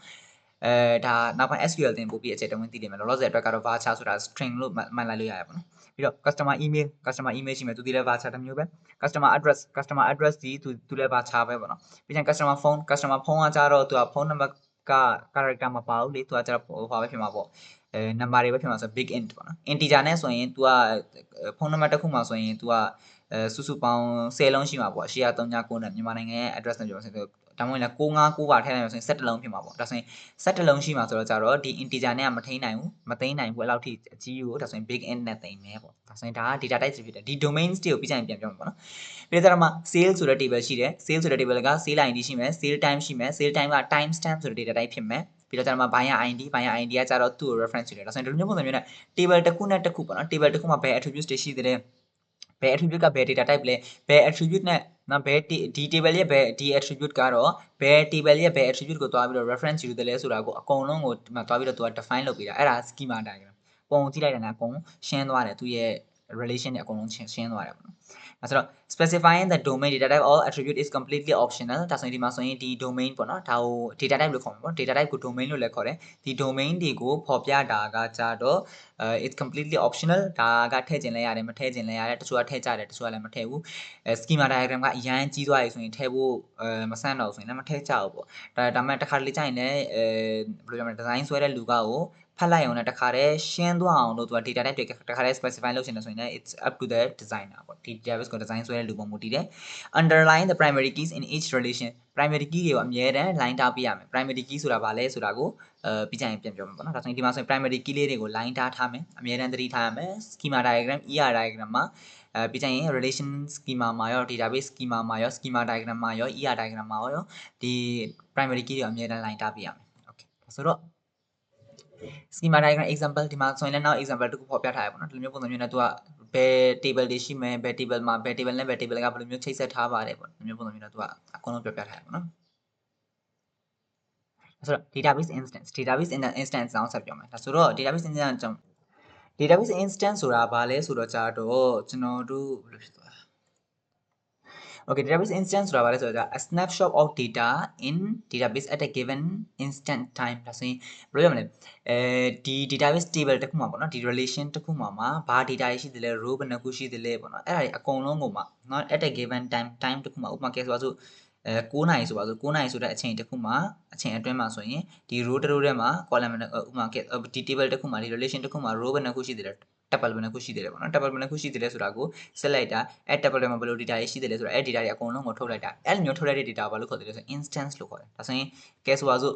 ဒါနောက်ပိုင်း SQL သင်ပို့ပြီးအချက်တဝင်းသိတယ်မယ်လောလောဆယ်အတွက်ကတော့ varchar ဆိုတာ string လို့မှတ်လိုက်လို့ရတယ်ပေါ့နော်ပြီးတော့ customer email ရှိမယ်သူဒီလဲ varchar တစ်မျိုးပဲ customer address ဒီသူလဲ varchar ပဲပေါ့နော်ပြီးရင် customer phone ကကြတော့သူက phone number က character မပါဘူးလေသူကကျတော့ဟိုပဲဖြစ်မှာပေါ့number တွေပဲဖြစ်မှာဆို big int ပေါ့နော် integer နဲ့ဆိုရင် तू က phone number တစ်ခုမှာဆိုရင် तू ကစုစုပေါင်း10လုံးရှိမှာပေါ့ရှေ့က3ည9နဲ့မြန်မာနိုင်ငံရဲ့ address နဲ့ပြောမှာဆိုတော့ဒါမှမဟုတ်လည်း959ပါထည့်လိုက်မယ်ဆိုရင်17လုံးဖြစ်မှာပေါ့ဒါဆိုရင်17လုံးရှိမှာဆိုတော့ကြတော့ဒီ integer နဲ့ကမထိန်းနိုင်ဘူးမသိမ်းနိုင်ဘူးအဲ့လောက်ထိအကြီးကိုဒါဆိုရင် big int နဲ့သိမ်းမယ်ပေါ့ဒါဆိုရင်ဒါက data type ဖြစ်တယ်ဒီ domains တွေကိုပြီးကြရင်ပြန်ပြောမှာပေါ့နော်ပြီးတော့မှ sale ဆိုတဲ့ table ရှိတယ် sale ဆိုတဲ့ table က sale ID ရှိမယ် sale time ရှိမယ် sale time က time stamp ဆိုတဲ့ data type ဖြစ်မယ်ပြီးတော့ကျတော့မှ buyer ID ကကြတော့သူ့ကို reference ယူတယ်ဒါဆိုရင်ဒီလိုမျိုးပုံစံမျိုးနဲ့ table တစ်ခုနဲ့တစ်ခုပေါ့နော် table တစ်ခုမှာဘယ် attributes တွေရှိသလဲဘယ် attribute ကဘယ် data type လဲဘယ် attribute နဲ့နော်ဘယ်ဒီ table ရဲ့ဘယ်ဒီ attribute ကတော့ဘယ် table ရဲ့ဘယ် attribute ကိုတွားပြီးတော့ reference ယူတယ်လဲဆိုတာကိုအကုန်လုံးကိုဒီမှာတွားပြီးတော့သူက define လုပ်ပေးတာအဲ့ဒါ schema diagram ပုံကြည့်လိုက်တယ်နော်အကုန်ရှင်းသွားတယ်သူရဲ့ relation တွေအကုန်လုံးရှင်းသွားတယ်ပေါ့နော်အဲ့ဆိုတော့ specifying the domain data type or attribute is completely optional ဒါဆိုရင်ဒီမှာဆိုရင်ဒီ domain ပေါ့နော်ဒါကို data type လို့ခေါ်မှာပေါ့ data type ကို domain လို့လည်းခေါ်တယ်ဒီ domain တွေကိုဖော်ပြတာကကြတော့it's completely optional ဒါကထည့်ခြင်းလဲရတယ်မထည့်ခြင်းလဲရတယ်တချို့ကထည့်ကြတယ်တချို့ကလည်းမထည့်ဘူးschema diagram ကအရန်ကြီးသွားပြီဆိုရင်ထည့်ဖို့မဆန့်တော့ဆိုရင်လည်းမထည့်ကြဘူးပေါ့ဒါမှတခါတလေကြာရင်လည်းဘယ်လိုပြောမလဲ design ဆွဲတဲ့လူကကိုဖတ်လိုက်အောင်လည်းတခါတည်းရှင်းသွားအောင်လို့သူက data type တွေတခါတည်း specify လုပ်ချင်တယ်ဆိုရင်လည်း it's up to the designer ပေါ့ဒီ database ကို design ဆွဲတဲ့လူပုံမူတည်တယ် underline the primary keys in each relation primary key တွေကိုအမြဲတမ်း line ထားပေးရမယ် primary key ဆိုတာဘာလဲဆိုတာကိုပြီးကြရင်ပြန်ပြောမှာပေါ့နော်ဒါဆိုရင်ဒီမှာဆိုရင် primary key လေးတွေကို line ထားမယ်အမြဲတမ်းသတိထားရမယ် schema diagram ER diagram မှာပြီးကြရင် relation schema မှာရော database schema မှာရော schema diagram မှာရော ER diagram မှာရောဒီ primary key တွေကိုအမြဲတမ်း line ထားပေးရမယ် okay ဆိုတော့ schema diagram example ဒီမှာဆိုရင်လည်းနောက် example တစ်ခုဖော်ပြထားရပါတော့ဒီလိုမျိုးပုံစံမျိုးနဲ့သူကဘယ် table တွေရှိမယ်ဘယ် table မှာဘယ် table နဲ့ဘယ် table ကဘယ်လိုမျိုးချိတ်ဆက်ထားပါတယ်ပေါ့ဒီလိုမျိုးပုံစံမျိုးနဲ့သူကအကုန်လုံးပြောပြထားရပါတော့ဆိုတော့ database instance အောင်ဆက်ပြောမယ်ဒါဆိုတော့ database instance ဆိုတာဘာလဲဆိုတော့ကြာတော့ကျွန်တော်တို့ဘယ်လိုဖြစ်သွား Okay, database instance ဆိုတာဘာလဲဆိုတော့ a snapshot of data in database at a given instant time ဒါဆိုရင်ဘယ်လိုရမလဲဒီ database table တစ်ခုမှာပေါ့နော်ဒီ relation တစ်ခုမှာဘာ data ရှိသလဲ row ဘယ်နှခုရှိသလဲပေါ့နော်အဲ့ဒါတွေအကုန်လုံးကိုမှเนาะ at a given time တစ်ခုမှာဥပမာ case ဆိုပါစို့9နာရီဆိုပါစို့9နာရီဆိုတဲ့အချိန်တစ်ခုမှာအချိန်အတွင်းမှာဆိုရင်ဒီ row တစ် row ထဲမှာ column ဥပမာ ဒီ table တစ်ခုမှာဒီ relation တစ်ခုမှာ row ဘယ်နှခုရှိသလဲ table ဘယ်နှခုရှိသေးတယ်ပေါ့နော် table ဘယ်နှခုရှိသေးလဲဆိုတာကို set လိုက်တာအဲ့ table မှာဘယ်လို data တွေရှိသေးလဲဆိုတာအဲ့ data တွေအကုန်လုံးကိုထုတ်လိုက်တာအဲ့လိုမျိုးထုတ်လိုက်တဲ့ data ကိုဘာလို့ခေါ်သေးလဲဆိုရင် instance လို့ခေါ်တယ်ဒါဆိုရင်ကဲဆိုပါစို့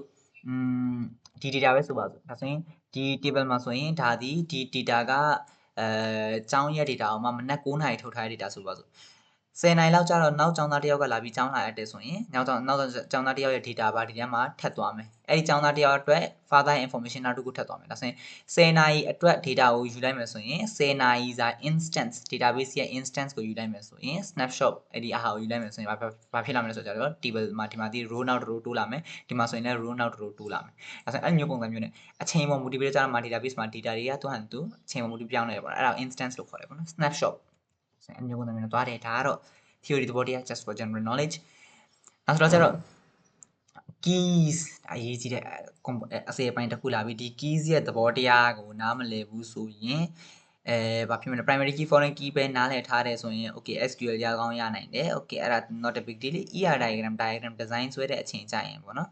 ဒီ data ပဲဆိုပါစို့ဒါဆိုရင်ဒီ table မှာဆိုရင်ဒါဒီ data ကကျောင်းရဲ့ data ကိုမှမနက်9နာရီထုတ်ထားတဲ့ data ဆိုပါစို့10နိုင်လောက်ကျတော့နောက်ကျောင်းသားတယောက်ကလာပြီးကျောင်းလာရတဲ့ဆိုရင်နောက်ကျောင်းသားတယောက်ရဲ့ data ပါဒီထဲမှာထပ်သွားမယ်အဲ့ဒီကျောင်းသားတယောက်အတွက် further information နောက်တစ်ခုထပ်သွားမယ်ဒါဆိုရင်10နာရီအတွက် data ကိုယူလိုက်မယ်ဆိုရင်10နာရီစာ instance database ရဲ့ instance ကိုယူလိုက်မယ်ဆိုရင် snapshot အဲ့ဒီအဟာကိုယူလိုက်မယ်ဆိုရင်ဘာဖြစ်လာမလဲဆိုတော့ table မှာဒီမှာဒီ row နောက် row တိုးလာမယ်ဒီမှာဆိုရင်လည်း row နောက် row တိုးလာမယ်ဒါဆိုရင်အဲ့မျိုးပုံစံမျိုးနဲ့အချိန်ပေါ်မူတည်ပြီးတော့ကြာမှာ database မှာ data တွေကသူ့ဟန်သူအချိန်ပေါ်မူတည်ပြောင်းနေတယ်ပေါ့နော်အဲ့ဒါ instance လို့ခေါ်တယ်ပေါ့နော် snapshot ဆိုရင်အဲ့မျိုးပုံစံမျိုးနဲ့သွားတယ်ဒါကတော့ theory သဘောတရား just for general knowledge နောက်ဆိုတော့ကျတော့ keys အရေးကြီးတဲ့အစိပ်အပိုင်းတစ်ခုလာပြီးဒီ keys ရဲ့သဘောတရားကိုနားမလည်ဘူးဆိုရင်ဘာဖြစ်မလဲ primary key foreign key ပဲနားလည်ထားတယ်ဆိုရင် okay SQL ရကောင်းရနိုင်တယ် okay အဲ့ဒါ not a big deal ER diagram design ဆွဲတဲ့အချိန်ကြာရင်ပေါ့နော်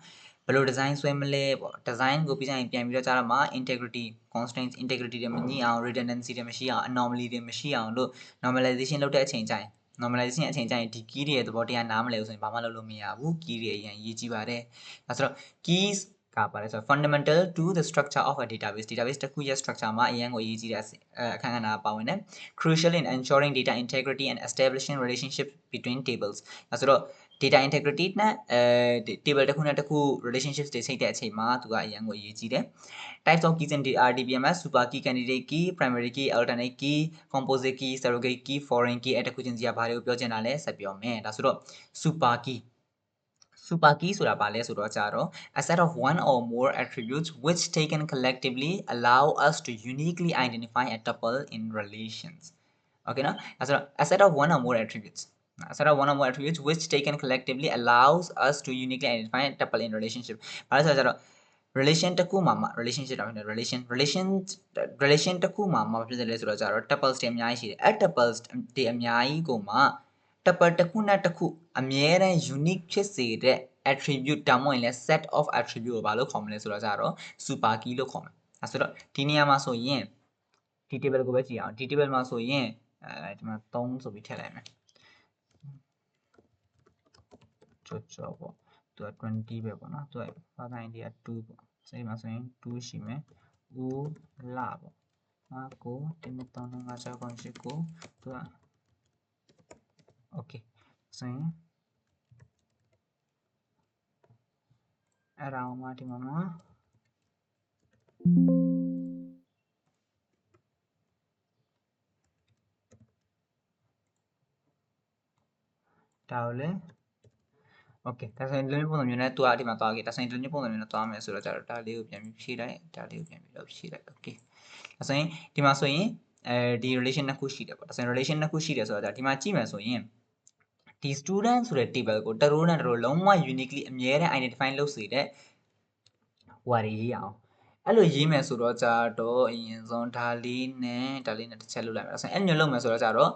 ဘယ်လို design ဆွဲမလဲပေါ့ design ကိုပြီးကြရင်ပြန်ပြီးတော့ကြာတော့မှ integrity constraints integrity တွေမညှိအောင် redundancy တွေမရှိအောင် anomaly တွေမရှိအောင်လို့ normalization လုပ်တဲ့အချိန်ကြာရင် normalization အချိန်ကြာရင်ဒီ key တွေရဲ့သဘောတရားနားမလည်ဘူးဆိုရင်ဘာမှလုပ်လို့မရဘူး key တွေအရင်ရေးကြည့်ပါတယ်ဒါဆိုတော့ keys ကပါလဲဆိုတော့ fundamental to the structure of a database တစ်ခုရဲ့ structure မှာအရင်ကိုအရေးကြီးတဲ့အခန်းကဏ္ဍပါဝင်တယ် crucial in ensuring data integrity and establishing relationship between tables ဒါဆိုတော့ data integrity နဲ့table တစ်ခုနဲ့တစ်ခု relationships တွေချိန်တဲ့အချိန်မှာသူကအရင်ကိုအရေးကြီးတယ် types of keys in RDBMS super key candidate key primary key alternate key composite key surrogate key foreign key အဲ့တခုချင်းစီကဘာတွေကိုပြောချင်တာလဲဆက်ပြောမယ်ဒါဆိုတော့ super key ဆိုတာဘာလဲဆိုတော့ကြာတော့ a set of one or more attributes which taken collectively allow us to uniquely identify a tuple in relations okay နော်ဒါဆိုတော့ a set of one or more attributes which taken collectively allows us to uniquely identify a tuple in relationship ဘာလဲဆိုတော့ကြာတော့ relation တစ်ခုမှာ relationship တာဖြစ်နေ relation တစ်ခုမှာဖြစ်တယ်လဲဆိုတော့ကြတော့ tuples တွေအများကြီးရှိတယ်အဲ့ tuples တွေအများကြီးကိုမှ tuple တစ်ခုနဲ့တစ်ခုအမြဲတမ်း unique ဖြစ်စေတဲ့ attribute ဒါမှမဟုတ်ရင်လဲ set of attribute ကိုဘာလို့ခေါ်မလဲဆိုတော့ကြတော့ super key လို့ခေါ်မယ်အဲ့ဆိုတော့ဒီနေရာမှာဆိုရင်ဒီ table ကိုပဲကြည့်အောင်ဒီ table မှာဆိုရင်ဒီမှာ3ဆိုပြီးထည့်လိုက်မယ်ကြောပေါ့သူက20ပဲပေါ့နော်သူက father id က2ပေါ့ဆိုဒီမှာဆိုရင်2ရှိမယ်ဦးလာပေါ့ငါကို1 2 3 4 5 6 7 8 9သူက okay ဆိုရင်အဲ့ဒါအောင်မှဒီမှာဒါကိုလေ okay ဒါဆိုရင်ဒီလိုပုံစံမျိုးနဲ့သူကဒီမှာသွားခဲ့ဒါဆိုရင်ဒီလိုပုံစံမျိုးနဲ့သွားမယ်ဆိုတော့ကြတော့ဒါလေးကိုပြန်ပြီးဖြည့်လိုက်ဒါလေးကိုပြန်ပြီးဖြည့်လိုက် okay ဒါဆိုရင်ဒီမှာဆိုရင်ဒီ relation နှစ်ခုရှိတယ်ပေါ့ဒါဆိုရင် relation နှစ်ခုရှိတယ်ဆိုတော့ဒီမှာကြည့်မယ်ဆိုရင်ဒီ student ဆိုတဲ့ table ကိုတရိုးနဲ့တရိုးလုံးဝ uniquely အမြဲတမ်း identify လုပ်စေတဲ့ဟိုတွေရေးအောင်အဲ့လိုရေးမယ်ဆိုတော့ကြတော့အရင်ဆုံးဒါလေးနဲ့တစ်ချက်လုပ်လိုက်မယ်ဒါဆိုရင်အဲ့လိုလုပ်မယ်ဆိုတော့ကြတော့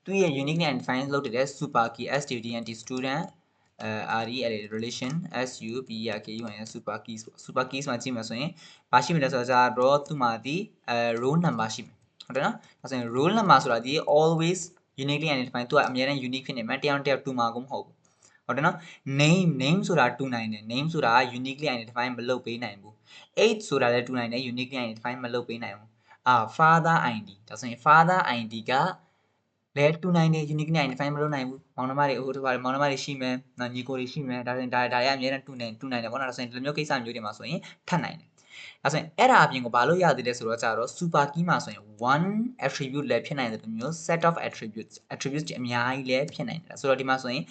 သူရဲ့ uniquely identify လုပ်တဲ့ super key student student RE relation SUPRKUN super keys super keys မှာကြည့်မယ်ဆိုရင်ဘာရှိမလဲဆိုတော့ကြတော့သူမှာဒီroll number ရှိမယ်ဟုတ်တယ်နော်ဒါဆိုရင် roll number ဆိုတာဒီ always uniquely identify သူကအများနဲ့ unique ဖြစ်နေမှာတယောက်တစ်ယောက်တူမှာကိုမဟုတ်ဘူးဟုတ်တယ်နော် name ဆိုတာတူနိုင်တယ် name ဆိုတာ uniquely identify မလုပ်ပေးနိုင်ဘူး age ဆိုတာလည်းတူနိုင်တယ် uniquely identify မလုပ်ပေးနိုင်ဘူးfather id ဒါဆိုရင် father id ကလဲတူနိုင်တယ် uniquely identify မလုပ်နိုင်ဘူးမောင်နှမတွေဟိုတပါမောင်နှမတွေရှိမယ်ညီကိုတွေရှိမယ်ဒါဆိုရင်ဒါရအများနဲ့တူနိုင်တယ်ပေါ့နော်ဒါဆိုရင်ဒီလိုမျိုးကိစ္စမျိုးတွေမှာဆိုရင်ထပ်နိုင်တယ်ဒါဆိုရင်အဲ့ဒါအပြင်ကိုဘာလို့ရသေးလဲဆိုတော့ကြတော့ super key မှာဆိုရင် one attribute လည်းဖြစ်နိုင်တယ်လို့မျိုး set of attributes အများကြီးလည်းဖြစ်နိုင်တယ်ဆိုတော့ဒီမှာဆိုရင်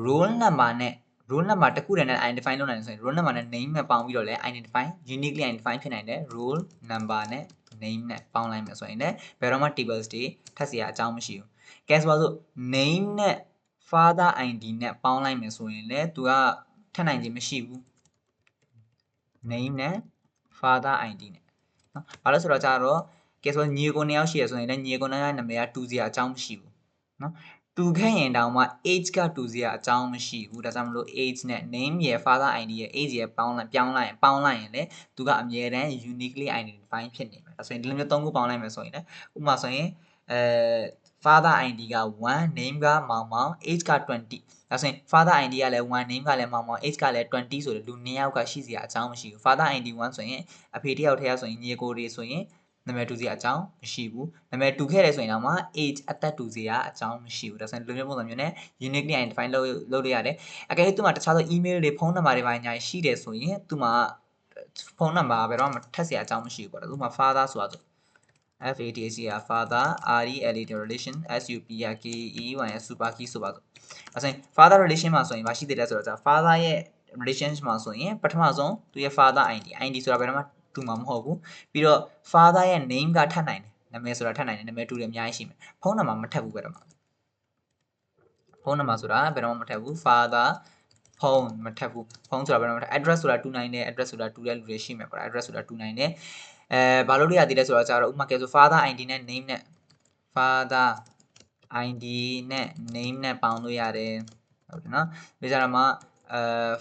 roll number နဲ့ roll number တစ်ခုတည်းနဲ့ identify လုပ်နိုင်တယ်ဆိုရင် roll number နဲ့ name နဲ့ပေါင်းပြီးတော့လည်း identify uniquely identify ဖြစ်နိုင်တယ် roll number နဲ့ name နဲ့ပေါင်းလိုက်မယ်ဆိုရင်လည်းဘယ်တော့မှ tables တွေထပ်เสียအကြောင်းမရှိဘူးကဲဆိုပါစို့ name နဲ့ father id နဲ့ပေါင်းလိုက်မယ်ဆိုရင်လည်းသူကထပ်နိုင်ခြင်းမရှိဘူး name နဲ့ father id နဲ့နော်ဘာလို့ဆိုတော့ကြတော့ကဲဆိုညီကိုနှစ်ယောက်ရှိရဆိုရင်လည်းညီကိုနှစ်ယောက်နာမည်ကတူစရာအကြောင်းမရှိဘူးနော်တူခဲ့ရင်တောင်မှ age ကတူစရာအကြောင်းမရှိဘူးဒါကြောင့်မလို့ age နဲ့ name ရယ် father id ရယ် age ရယ်ပေါင်းလိုက်ရင်လည်းသူကအမြဲတမ်း uniquely identify ဖြစ်နေမယ်ဒါဆိုရင်ဒီလိုမျိုးသုံးခုပေါင်းလိုက်မယ်ဆိုရင်လည်းဥပမာဆိုရင်father id က1 name ကမောင်မောင် age က20ဒါဆိုရင် father id ကလည်း1 name ကလည်းမောင်မောင် age ကလည်း20ဆိုတော့လူ2ယောက်ကရှိစရာအကြောင်းမရှိဘူး father id 1ဆိုရင်အဖေတယောက်တည်းဆိုရင်ညီကိုတွေဆိုရင်နာမည်တူစရာအကြောင်းမရှိဘူးနာမည်တူခဲ့တယ်ဆိုရင်တော့မှ age အသက်တူစရာအကြောင်းမရှိဘူးဒါဆိုရင်ဒီလိုမျိုးပုံစံမျိုးနဲ့ uniquely identify လုပ်လို့ရတယ်အကယ်၍သူ့မှာတခြားသော email တွေဖုန်းနံပါတ်တွေပါညာရှိတယ်ဆိုရင်သူ့မှာဖုန်းနံပါတ်ဘယ်တော့မှထပ်စရာအကြောင်းမရှိဘူးပေါ့သူ့မှာ father ဆိုတာဆိုFATH father RELA relation SUPRKEYN super key ဆိုပါစို့အဲဆိုရင် father relation မှာဆိုရင်မရှိသေးတယ်ဆိုတော့ father ရဲ့ relation မှာဆိုရင်ပထမဆုံးသူရဲ့ father id ဆိုတာဘယ်တော့မှတူမှာမဟုတ်ဘူးပြီးတော့ father ရဲ့ name ကထပ်နိုင်တယ်နာမည်ဆိုတာထပ်နိုင်တယ်နာမည်တူတယ်အများကြီးရှိမယ်ဖုန်းနံပါတ်မထပ်ဘူးဘယ်တော့မှဖုန်းနံပါတ်ဆိုတာဘယ်တော့မှမထပ်ဘူး father ဖုန်းမထပ်ဘူးဖုန်းဆိုတာဘယ်တော့မှ address ဆိုတာတူနိုင်တယ် address ဆိုတာတူတဲ့လူတွေရှိမယ်ပေါ့ address ဆိုတာတူနိုင်တယ်ဘာလို့ရသေးလဲဆိုတော့ကျတော့ဥပမာကဲဆို father id နဲ့ name နဲ့ father id နဲ့ name နဲ့ပေါင်းလို့ရတယ်ဟုတ်တယ်နော်ဒီကြတော့မှ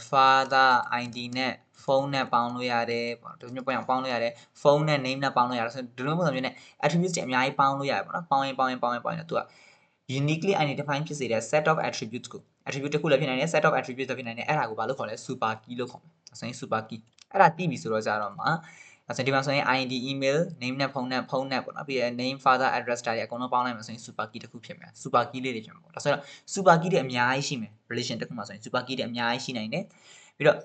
father id နဲ့ဖုန်းနဲ့ပေါင်းလို့ရတယ်ပေါ့ဒီမျိုးပေါင်းလို့ရတယ်ဖုန်းနဲ့ name နဲ့ပေါင်းလို့ရတယ်ဆိုဒီလိုပုံစံမျိုးနဲ့ attributes တွေအများကြီးပေါင်းလို့ရတယ်ပေါ့နော်ပေါင်းရင်သူက uniquely identify ဖြစ်စေတဲ့ set of attributes ကို attribute တစ်ခုလည်းဖြစ်နိုင်တယ် set of attributes လည်းဖြစ်နိုင်တယ်အဲ့ဒါကိုဘာလို့ခေါ်လဲ super key လို့ခေါ်မယ်ဆိုရင် super key အဲ့ဒါသိပြီဆိုတော့ကြတော့မှဆိုဒီမှာဆိုရင် ID email name နဲ့ဖုန်းနဲ့ပေါ့နော်ပြီးရင် name father address တွေအကုန်လုံးပေါင်းလိုက်မှဆိုရင် super key တစ်ခုဖြစ်မယ် super key လေးတွေဖြစ်မှာပေါ့ဒါဆိုတော့ super key တွေအများကြီးရှိမယ် relation တစ်ခုမှာဆိုရင် super key တွေအများကြီးရှိနိုင်တယ်ပြီးတော့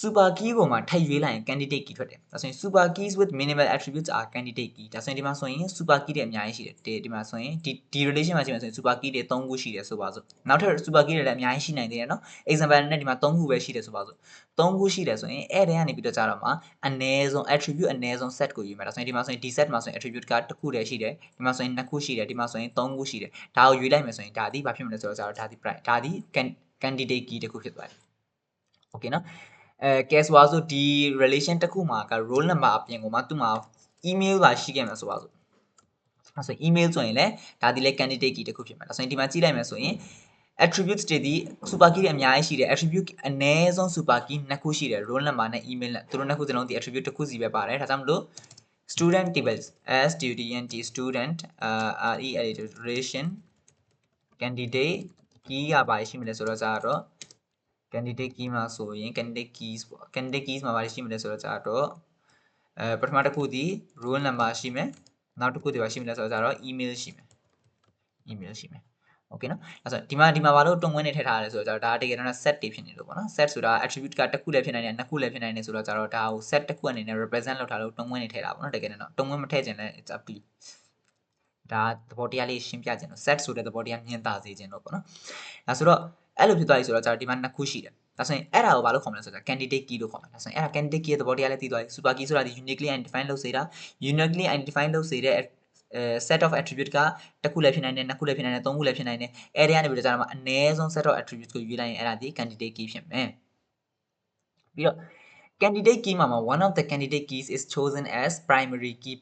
super key ကိုမှထပ်ရွေးလိုက်ရင် candidate key ထွက်တယ်ဒါဆိုရင် super keys with minimal attributes are candidate key ဒါဆိုရင်ဒီမှာဆိုရင် super key တွေအများကြီးရှိတယ်ဒီမှာဆိုရင်ဒီ relation မှာကြည့်မယ်ဆိုရင် super key တွေ3ခုရှိတယ်ဆိုပါစို့နောက်ထပ် super key တွေလည်းအများကြီးရှိနိုင်သေးတယ်နော် example နဲ့ဒီမှာ3ခုပဲရှိတယ်ဆိုပါစို့3ခုရှိတယ်ဆိုရင်အဲ့ထဲကနေပြီးတော့ကြတော့မှအနည်းဆုံး attribute အနည်းဆုံး set ကိုယူမယ်ဒါဆိုရင်ဒီမှာဆိုရင်ဒီ set မှာဆိုရင် attribute ကတစ်ခုတည်းရှိတယ်ဒီမှာဆိုရင်2ခုရှိတယ်ဒီမှာဆိုရင်3ခုရှိတယ်ဒါကိုယူလိုက်မယ်ဆိုရင်ဒါဒီဘာဖြစ်မလဲဆိုတော့ကြတော့ဒါဒီ candidate key တစ်ခုဖြစ်သွားတယ် okay နော် case ว่าဆိုဒီ relation တစ်ခုမှာက roll number အပြင်ကိုမှသူ့မှာ email ပါရှိခဲ့မှာဆိုပါစို့အဲ့ဆို email ဆိုရင်လည်းဒါဒီလေ candidate key တစ်ခုဖြစ်မှာဒါဆိုရင်ဒီမှာကြည့်လိုက်မယ်ဆိုရင် attributes တွေဒီ super key တွေအများကြီးရှိတယ် attribute အနည်းဆုံး super key နှစ်ခုရှိတယ် roll number နဲ့ email နဲ့သူတို့နှစ်ခုစလုံးဒီ attribute တစ်ခုစီပဲပါတယ်ဒါကြောင့်မလို့ student tables student student relation candidate key ရပါရှိမလဲဆိုတော့ကြာတော့ candidate key မှာဆိုရင် candidate keys ပေါ့ candidate keys မှာပါရှိမလဲဆိုတော့ကြာတော့ပထမတစ်ခုဒီ roll number ရှိမယ်နောက်တစ်ခုဒီပါရှိမလဲဆိုတော့ကြာတော့ email ရှိမယ် email ရှိမယ် okay နော်အဲ့ဆိုဒီမှာဘာလို့တွန်းဝင်နေထည့်ထားရလဲဆိုတော့ဒါတကယ်တော့ set တွေဖြစ်နေလို့ပေါ့နော် set ဆိုတာ attribute ကတစ်ခုလည်းဖြစ်နိုင်တယ်နှစ်ခုလည်းဖြစ်နိုင်တယ်ဆိုတော့ကြာတော့ဒါကို set တစ်ခုအနေနဲ့ represent လုပ်ထားလို့တွန်းဝင်နေထည့်တာပေါ့နော်တကယ်တော့တွန်းဝင်မထည့်ခြင်းလည်း it's up to you ဒါသဘောတရားလေးရှင်းပြခြင်းလို့ set ဆိုတဲ့သဘောတရားမြင်သာစေခြင်းလို့ပေါ့နော်ဒါဆိုတော့အဲ့လိုဖြစ်သွားပြီဆိုတော့ကြာဒီမှာနှစ်ခုရှိတယ်ဒါဆိုရင်အဲ့ဒါကိုဘာလို့ခေါ်မလဲဆိုတော့ candidate key လို့ခေါ်မှာဒါဆိုရင်အဲ့ဒါ candidate key ရဲ့သဘောတရားလေးသိသွားပြီ super key ဆိုတာဒီ uniquely identify လုပ်စေတာ uniquely identify လုပ်စေတဲ့ set of attribute ကတစ်ခုလည်းဖြစ်နိုင်တယ်နှစ်ခုလည်းဖြစ်နိုင်တယ်သုံးခုလည်းဖြစ်နိုင်တယ်အဲ့ဒီကနေပြီးတော့ကြာမှာအနည်းဆုံး set of attributes ကိုရွေးလိုက်ရင်အဲ့ဒါဒီ candidate key ဖြစ်မယ်ပြီးတော့ candidate key မှာ one of the candidate keys is chosen as primary key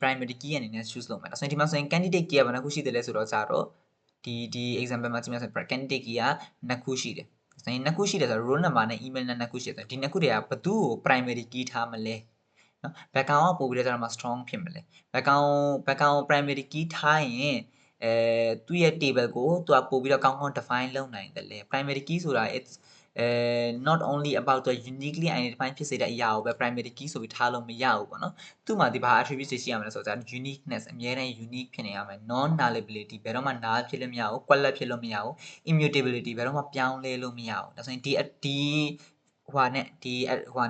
အနေနဲ့ choose လုပ်မယ်ဒါဆိုရင်ဒီမှာဆိုရင် candidate key ကဘယ်နှခုရှိတယ်လဲဆိုတော့ကြာတော့ဒီ example မှာကြည့်မယ်ဆိုရင် candidate key ကနှစ်ခုရှိတယ်ဆိုရင်နှစ်ခုရှိတယ်ဆိုတော့ roll number နဲ့ email နဲ့နှစ်ခုရှိတယ်ဆိုတော့ဒီနှစ်ခုတွေကဘယ်သူ့ကို primary key ထားမလဲနော် background ကပို့ပြီးတော့ကြာမှာ strong ဖြစ်မလဲ background primary key ထားရင်သူ့ရဲ့ table ကိုသူကပို့ပြီးတော့ကောင်းကောင်း define လုပ်နိုင်တယ်လေ primary key ဆိုတာ it's not only about the uniquely identify ဖြစ်စေတဲ့အရာကိုပဲ primary key ဆိုပြီးထားလို့မရဘူးပေါ့နော်သူ့မှာဒီဘာ attribute တွေရှိရမလဲဆိုတော့ uniqueness အများနဲ့ unique ဖြစ်နေရမယ် non nullability ဘယ်တော့မှ null ဖြစ်လို့မရဘူး quality ဖြစ်လို့မရဘူး immutability ဘယ်တော့မှပြောင်းလဲလို့မရဘူးဒါဆိုရင်ဒီဟို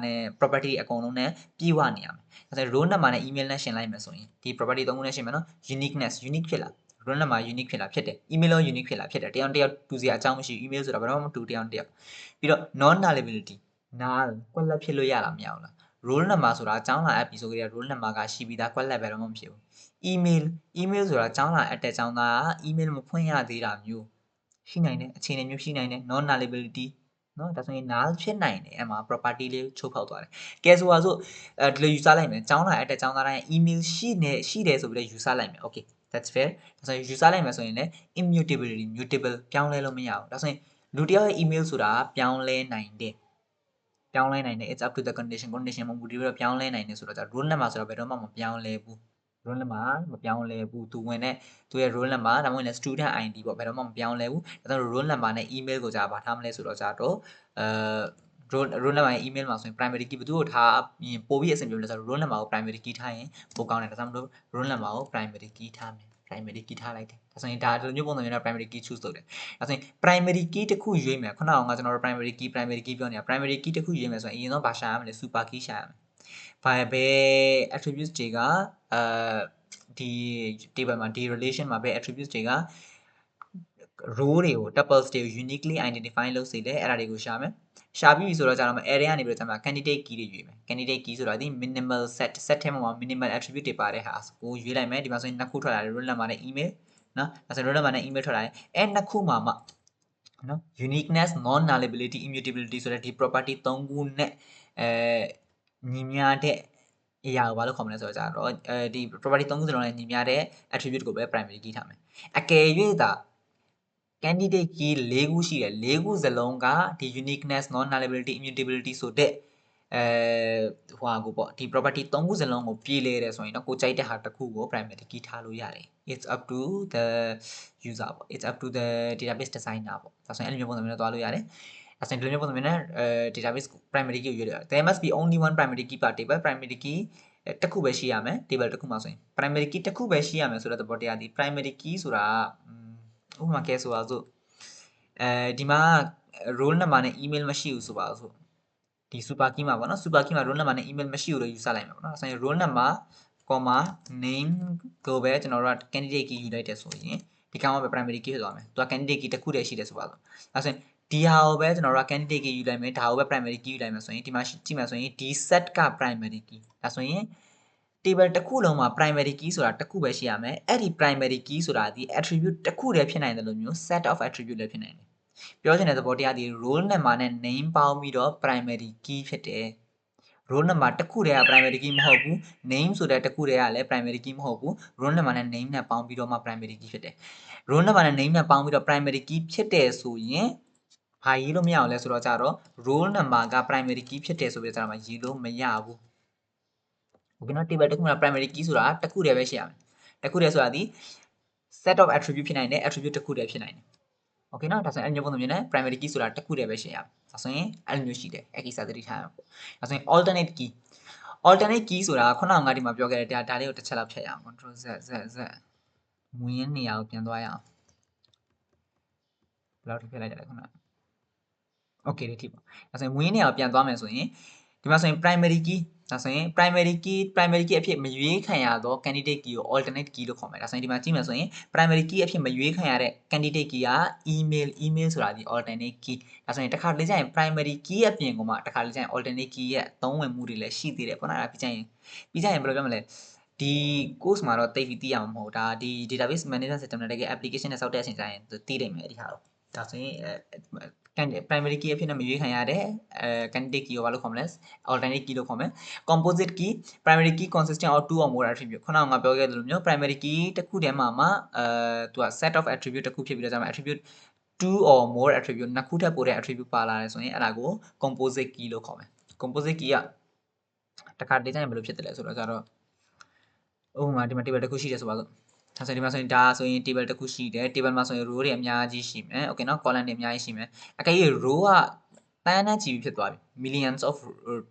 နဲ့ property အကုန်လုံးနဲ့ပြည့်ဝနေရမယ်ဒါဆိုရင် roll number နဲ့ email နဲ့ရှင်းလိုက်မယ်ဆိုရင်ဒီ property သုံးခုနဲ့ရှင်းမယ်နော် uniqueness unique ဖြစ်လား roll number unique ဖြစ်လားဖြစ်တယ် email ရော unique ဖြစ်လားဖြစ်တယ်တယောက်တူစီအကြောင်းမရှိ email ဆိုတာဘယ်တော့မှမတူတယောက်ပြီးတော့ non nullability null ကွက်လက်ဖြစ်လို့ရတာမရဘူးလား roll number ဆိုတာအကြောင်းလာအပ်ပြီးဆိုကြတဲ့ roll number ကရှိပြီးသားကွက်လက်ဘယ်တော့မှမဖြစ်ဘူး email ဆိုတာအကြောင်းလာအပ်တဲ့အကြောင်းသားက email မဖွင့်ရသေးတာမျိုးရှိနိုင်တယ်အခြေအနေမျိုးရှိနိုင်တယ် non nullability နော်ဒါဆိုရင် null ဖြစ်နိုင်တယ်အဲ့မှာ property လေးချုပ်ဖောက်သွားတယ်ကဲဆိုတာဆိုဒီလိုယူဆလိုက်မယ်အကြောင်းလာအပ်တဲ့အကြောင်းသားတိုင်း email ရှိတယ်ဆိုပြီးတော့ယူဆလိုက်မယ် okay that's fair ဒါဆိုရင်ယူဆလိုက်မယ်ဆိုရင်လည်း immutability mutable ပြောင်းလဲလို့မရဘူးဒါဆိုရင်လူတယောက်ရဲ့ email ဆိုတာပြောင်းလဲနိုင်တယ် it's up to the condition မှာမူတည်ပြီးတော့ပြောင်းလဲနိုင်တယ်ဆိုတော့ roll number ဆိုတော့ဘယ်တော့မှမပြောင်းလဲဘူး roll number မပြောင်းလဲဘူးသူဝင်တဲ့သူရဲ့ roll number ဒါမှမဟုတ်လည်း student ID ပေါ့ဘယ်တော့မှမပြောင်းလဲဘူးဒါဆိုတော့ roll number နဲ့ email ကိုကြာပါထားမလဲဆိုတော့ကြာတော့roll number ရဲ့ email မှာဆိုရင် primary key ဘယ်သူ့ကိုထားရင်ပို့ပြီးအဆင်ပြေလို့ဆိုတော့ roll number ကို primary key ထားရင်ပိုကောင်းတယ်ဒါကြောင့်မလို့ roll number ကို primary key ထားမယ် primary key ထားလိုက်တယ်ဒါဆိုရင်ဒါဒီလိုမျိုးပုံစံမျိုးနဲ့ primary key choose လုပ်တယ်ဒါဆိုရင် primary key တစ်ခုရွေးမယ်ခုနကကျွန်တော်တို့ primary key ပြောနေတာ primary key တစ်ခုရွေးမယ်ဆိုရင်အရင်ဆုံးဘာရှာရမလဲ super key ရှာရမယ်ဘယ် attributes တွေကဒီ table မှာဒီ relation မှာဘယ် attributes တွေက row တွေကို tuples တွေကို uniquely identify လုပ်စေတယ်အဲ့ဒါတွေကိုရှာမယ်ရှာပြီးပြီဆိုတော့ကြာတော့ array ကနေပြီးတော့ကျွန်မ candidate key တွေရွေးမယ် candidate key ဆိုတာဒီ minimal set ထဲမှာ minimal attribute တွေပါတဲ့ဟာကိုရွေးလိုက်မယ်ဒီမှာဆိုရင်နှစ်ခုထွက်လာတယ် roll number နဲ့ email နော်ဒါဆို roll number နဲ့ email ထွက်လာတယ်အဲ့နှစ်ခုမှာမှနော် uniqueness non nullability immutability ဆိုတဲ့ဒီ property ၃ခုနဲ့ညီမျှတဲ့အရာကိုဘာလို့ခေါ်မလဲဆိုတော့ကြာတော့ဒီ property ၃ခုစလုံးနဲ့ညီမျှတဲ့ attribute ကိုပဲ primary key ထားမယ်အကယ်၍သာcandidate key ၄ခုရှိတယ်၄ခုစလုံးကဒီ uniqueness non nullability immutability ဆိုတဲ့ဟိုဟာကိုပေါ့ဒီ property ၃ခုစလုံးကိုပြည့်လဲတယ်ဆိုရင်တော့ကိုကြိုက်တဲ့ဟာတစ်ခုကို primary key ထားလို့ရတယ် it's up to the user ပေါ့ it's up to the database designer ပေါ့ဒါဆိုရင်အဲ့လိုမျိုးပုံစံမျိုးနဲ့သွားလို့ရတယ်ဒါဆိုရင်ဒီလိုမျိုးပုံစံမျိုးနဲ့database primary key ကိုရွေးလို့ရတယ် there must be only one primary key per table primary key တစ်ခုပဲရှိရမယ် table တစ်ခုမှာဆိုရင် primary key တစ်ခုပဲရှိရမယ်ဆိုတော့သဘောတရားဒီ primary key ဆိုတာဥပမာကဲဆိုတာဆိုဒီမှာ roll number နဲ့ email မရှိဘူးဆိုပါဆိုဒီ super key မှာပေါ့နော် super key မှာ roll number နဲ့ email မရှိဘူးလို့ယူဆလိုက်မှာပေါ့နော်ဆိုရင် roll number, name ကိုပဲကျွန်တော်တို့က candidate key ယူလိုက်တယ်ဆိုရင်ဒီကောင်ကပဲ primary key ဖြစ်သွားမယ်သူက candidate key တစ်ခုတည်းရှိတယ်ဆိုပါဆိုအဲဆိုရင်ဒီဟာကိုပဲကျွန်တော်တို့က candidate key ယူလိုက်မယ်ဒါကိုပဲ primary key ယူလိုက်မယ်ဆိုရင်ဒီမှာကြည့်မယ်ဆိုရင်ဒီ set က primary key ဒါဆိုရင် table တစ်ခုလုံးမှာ primary key ဆိုတာတစ်ခုပဲရှိရမယ်အဲ့ဒီ primary key ဆိုတာဒီ attribute တစ်ခုတည်းဖြစ်နိုင်တယ်လို့မျိုး set of attribute လည်းဖြစ်နိုင်တယ် ပြောချင်တဲ့သဘောတရားဒီ role number နဲ့ name ပေါင်းပြီးတော့ primary key ဖြစ်တယ် role number တစ်ခုတည်းက primary key မဟုတ်ဘူး name ဆိုတဲ့တစ်ခုတည်းကလည်း primary key မဟုတ်ဘူး role number နဲ့ name နဲ့ပေါင်းပြီးတော့မှ primary key ဖြစ်တယ် role number နဲ့ name နဲ့ပေါင်းပြီးတော့ primary key ဖြစ်တယ်ဆိုရင်ဘာရေးလို့မရအောင်လဲဆိုတော့ကြတော့ role number က primary key ဖြစ်တယ်ဆိုပြီးတော့မှရေးလို့မရဘူး okay နော် table တစ်ခုမှာ primary key ဆိုတာတစ်ခုတည်းပဲရှိရမယ်တစ်ခုတည်းဆိုတာဒီ set of attribute ဖြစ်နိုင်တယ် attribute တစ်ခုတည်းဖြစ်နိုင်တယ် okay နော်ဒါဆိုရင်အဲ့လိုမျိုးပုံစံမျိုးနဲ့ primary key ဆိုတာတစ်ခုတည်းပဲရှိရမယ်ဒါဆိုရင်အဲ့လိုမျိုးရှိတယ်အဲ့ကိစ္စသတိထားရအောင်ပေါ့ဒါဆိုရင် alternate key alternate key ဆိုတာခုနကငါဒီမှာပြောခဲ့တဲ့ဒါလေးကိုတစ်ချက်လောက်ဖြတ်ရအောင် control z z z မူရင်းနေရာကိုပြန်သွားရအောင်ဘယ်လောက်ထိဖြတ်လိုက်ကြလဲခုနက okay ဒီထိပေါ့ဒါဆိုရင်မူရင်းနေရာကိုပြန်သွားမယ်ဆိုရင်ဒီမှာဆိုရင် primary key ဒါဆိုရင် primary key အဖြစ်မရွေးခံရသော candidate key ကို alternate key လို့ခေါ်မယ်ဒါဆိုရင်ဒီမှာကြည့်မယ်ဆိုရင် primary key အဖြစ်မရွေးခံရတဲ့ candidate key က email ဆိုတာဒီ alternate key ဒါဆိုရင်တစ်ခါတလေကျရင် primary key အပြင်ကမှတစ်ခါတလေကျရင် alternate key ရဲ့အသုံးဝင်မှုတွေလည်းရှိသေးတယ်ပေါ့နော်အဲ့ဒါပြီးကြရင်ဘယ်လိုပြောမလဲဒီ course မှာတော့သိပြီးသိရမှာမဟုတ်ဒါဒီ database management system နဲ့တကယ် application နဲ့စောက်တဲ့အချိန်ကျရင်သိနိုင်မယ်ဒီဟာတော့ဒါဆိုရင် primary key အဖြစ်နဲ့မရွေးခံရတဲ့candidate key ကိုဘာလို့ခေါ်မလဲ alternate key လို့ခေါ်မယ် composite key primary key consisting of two or more attribute ခုနကငါပြောခဲ့သလိုမျိုး primary key တစ်ခုတည်းမှာသူက set of attribute တစ်ခုဖြစ်ပြီးတော့ကြာမှာ attribute two or more attribute နှစ်ခုထပ်ပိုတဲ့ attribute ပါလာတယ်ဆိုရင်အဲ့ဒါကို composite key လို့ခေါ်မယ် composite key ကတစ်ခါတလေကျရင်ဘယ်လိုဖြစ်တယ်လဲဆိုတော့ကြတော့ဥပမာဒီမှာ table တစ်ခုရှိတယ်ဆိုပါစို့ဒါဆိုရင်ဒီမှာဆိုရင်ဒါဆိုရင် table တစ်ခုရှိတယ် table မှာဆိုရင် row တွေအများကြီးရှိမယ် okay နော် column တွေအများကြီးရှိမယ်အကယ်၍ row ကတန်းတန်းချီပြီးဖြစ်သွားပြီ millions of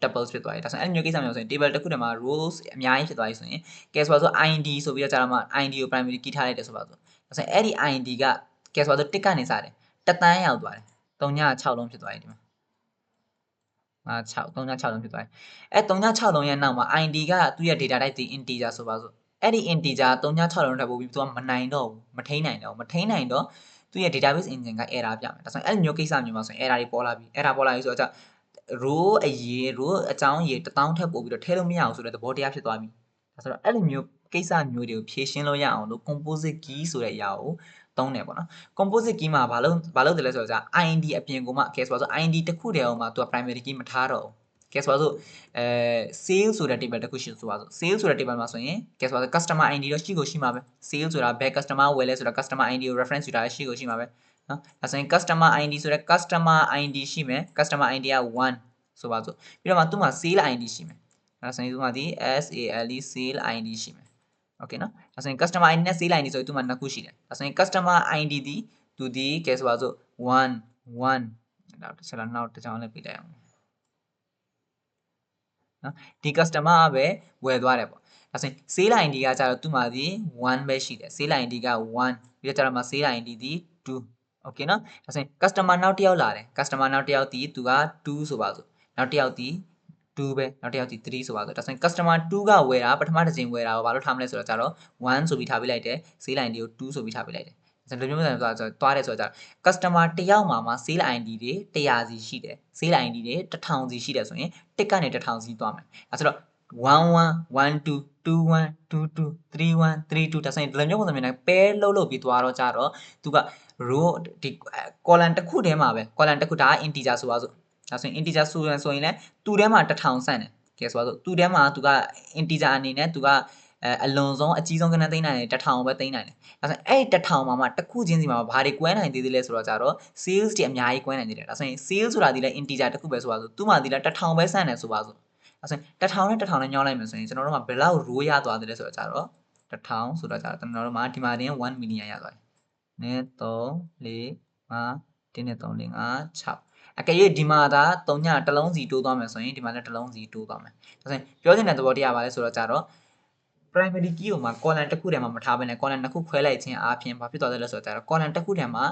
tuples ဖြစ်သွားပြီဒါဆိုရင်အဲ့လိုမျိုးကိစ္စမျိုးဆိုရင် table တစ်ခုတည်းမှာ rows အများကြီးဖြစ်သွားပြီဆိုရင်ကဲဆိုတော့ id ဆိုပြီးတော့ကြာတော့မှ id ကို primary key ထားလိုက်တယ်ဆိုပါစို့ဒါဆိုရင်အဲ့ဒီ id ကကဲဆိုတော့တစ်ကနေစတယ်တသန်းရောက်သွားတယ်3ည6လုံးဖြစ်သွားပြီဒီမှာ6 3ည6လုံးဖြစ်သွားပြီအဲ့3ည6လုံးရဲ့နောက်မှာ id ကသူ့ရဲ့ data type ဒီ integer ဆိုပါစို့အဲ့ဒီ integer 3ည6လုံးထပ်ပို့ပြီးသူကမနိုင်တော့ဘူးမထိန်းနိုင်တော့သူရဲ့ database engine က error ပြမယ်ဒါဆိုရင်အဲ့လိုမျိုးကိစ္စမျိုးမှာဆိုရင် error တွေပေါ်လာပြီ error ပေါ်လာပြီဆိုတော့ row အရေး row အကြောင်းအရေး1000ထပ်ပို့ပြီးတော့ထည့်လို့မရအောင်ဆိုတဲ့သဘောတရားဖြစ်သွားပြီဒါဆိုတော့အဲ့လိုမျိုးကိစ္စမျိုးတွေကိုဖြည့်ရှင်းလို့ရအောင်လို့ composite key ဆိုတဲ့အရာကိုသုံးတယ်ပေါ့နော် composite key မှာဘာလို့တယ်လဲဆိုတော့ id အပြင်ကိုမှ case ဆိုတော့ id တစ်ခုတည်းအောင်မှသူက primary key မထားတော့ဘူးကဲဆိုတော့sales ဆိုတဲ့ table တစ်ခုရှိဆိုပါစို့ sales ဆိုတဲ့ table မှာဆိုရင်ကဲဆိုတော့ customer id တော့ရှိကိုရှိမှာပဲ sales ဆိုတာဘယ် customer ဝယ်လဲဆိုတော့ customer id ကို reference ယူတာရှိကိုရှိမှာပဲနော်ဒါဆိုရင် customer id ဆိုတဲ့ customer id ရှိမယ် customer id က1ဆိုပါစို့ပြီးတော့မှသူ့မှာ sale id ရှိမယ်ဒါဆိုရင်သူ့မှာဒီ sale sale id ရှိမယ် okay နော်ဒါဆိုရင် customer id နဲ့ sale id ဆိုရင်သူ့မှာနှစ်ခုရှိတယ်ဒါဆိုရင် customer id ဒီသူဒီကဲဆိုပါစို့1 1နောက်တစ်ချက်နောက်တစ်ချောင်းလည်းပြလိုက်အောင်နော်ဒီ customer ကပဲဝယ်သွားတယ်ပေါ့ဒါဆိုရင် sale id ကကျတော့သူ့မှာဒီ1ပဲရှိတယ် sale id က1ပြီးတော့ကျတော့မှ sale id ဒီ2 okay နော်ဒါဆိုရင် customer နောက်တစ်ယောက်လာတယ် customer နောက်တစ်ယောက်ဒီသူက2ဆိုပါစို့နောက်တစ်ယောက်ဒီ2ပဲနောက်တစ်ယောက်ဒီ3ဆိုပါစို့ဒါဆိုရင် customer 2ကဝယ်တာပထမတစ်ချိန်ဝယ်တာကိုဘာလို့ထားမလဲဆိုတော့ကျတော့1ဆိုပြီးထားပေးလိုက်တယ် sale id ကို2ဆိုပြီးထားပေးလိုက်တယ်ဒီလိုမျိုးသွားတယ်ဆိုတော့ customer တယောက်မှာ sale id တွေ100စီရှိတယ် sale id တွေ1000စီရှိတယ်ဆိုရင်တစ်ကနေ1000စီသွားမယ်အဲဆိုတော့1112 21 22 31 32ဒါဆိုရင်ဒီလိုမျိုးပုံစံမျိုးနဲ့ pair လုပ်ပြီးသွားတော့ကြတော့သူက row ဒီ column တစ်ခုထဲမှာပဲ column တစ်ခုဒါက integer ဆိုပါစို့ဒါဆိုရင် integer ဆိုရင်လည်းသူ့ထဲမှာ1000ဆန့်တယ်ကဲဆိုပါစို့သူ့ထဲမှာသူက integer အနေနဲ့သူကအလွန်ဆုံးအကြီးဆုံးကဏ္ဍသိမ်းနိုင်တယ်1000ပဲသိမ်းနိုင်တယ်ဒါဆိုရင်အဲ့1000မှာတစ်ခုချင်းစီမှာဘာတွေကွဲနိုင်သေးသေးလဲဆိုတော့ကြတော့ sales တွေအများကြီးကွဲနိုင်သေးတယ်ဒါဆိုရင် sales ဆိုတာဒီလဲ integer တစ်ခုပဲဆိုပါစို့သူ့မှာဒီလဲ1000ပဲဆန့်တယ်ဆိုပါစို့ဒါဆိုရင်1000နဲ့1000နဲ့ညှောင်းလိုက်မယ်ဆိုရင်ကျွန်တော်တို့မှာဘယ်လောက် row ရသွားသေးလဲဆိုတော့ကြတော့1000ဆိုတော့ကြတော့ကျွန်တော်တို့မှာဒီမှာတင်1 million ရသွားတယ်နည်း3 4 5 1နဲ့3 4 5 6အကယ်၍ဒီမှာသာ3ညတစ်လုံးစီတိုးသွားမယ်ဆိုရင်ဒီမှာလည်းတစ်လုံးစီတိုးသွားမယ်ဒါဆိုရင်ပြောချင်တဲ့သဘောတရားပါလဲဆိုတော့ကြတော့ primary key ကိုမှာ column တစ်ခုထဲမှာမထားဘဲနဲ့ column နှစ်ခုခွဲလိုက်ခြင်းအပြင်ဘာဖြစ်သွားလဲဆိုတော့ကြတော့ column တစ်ခုထဲမှာ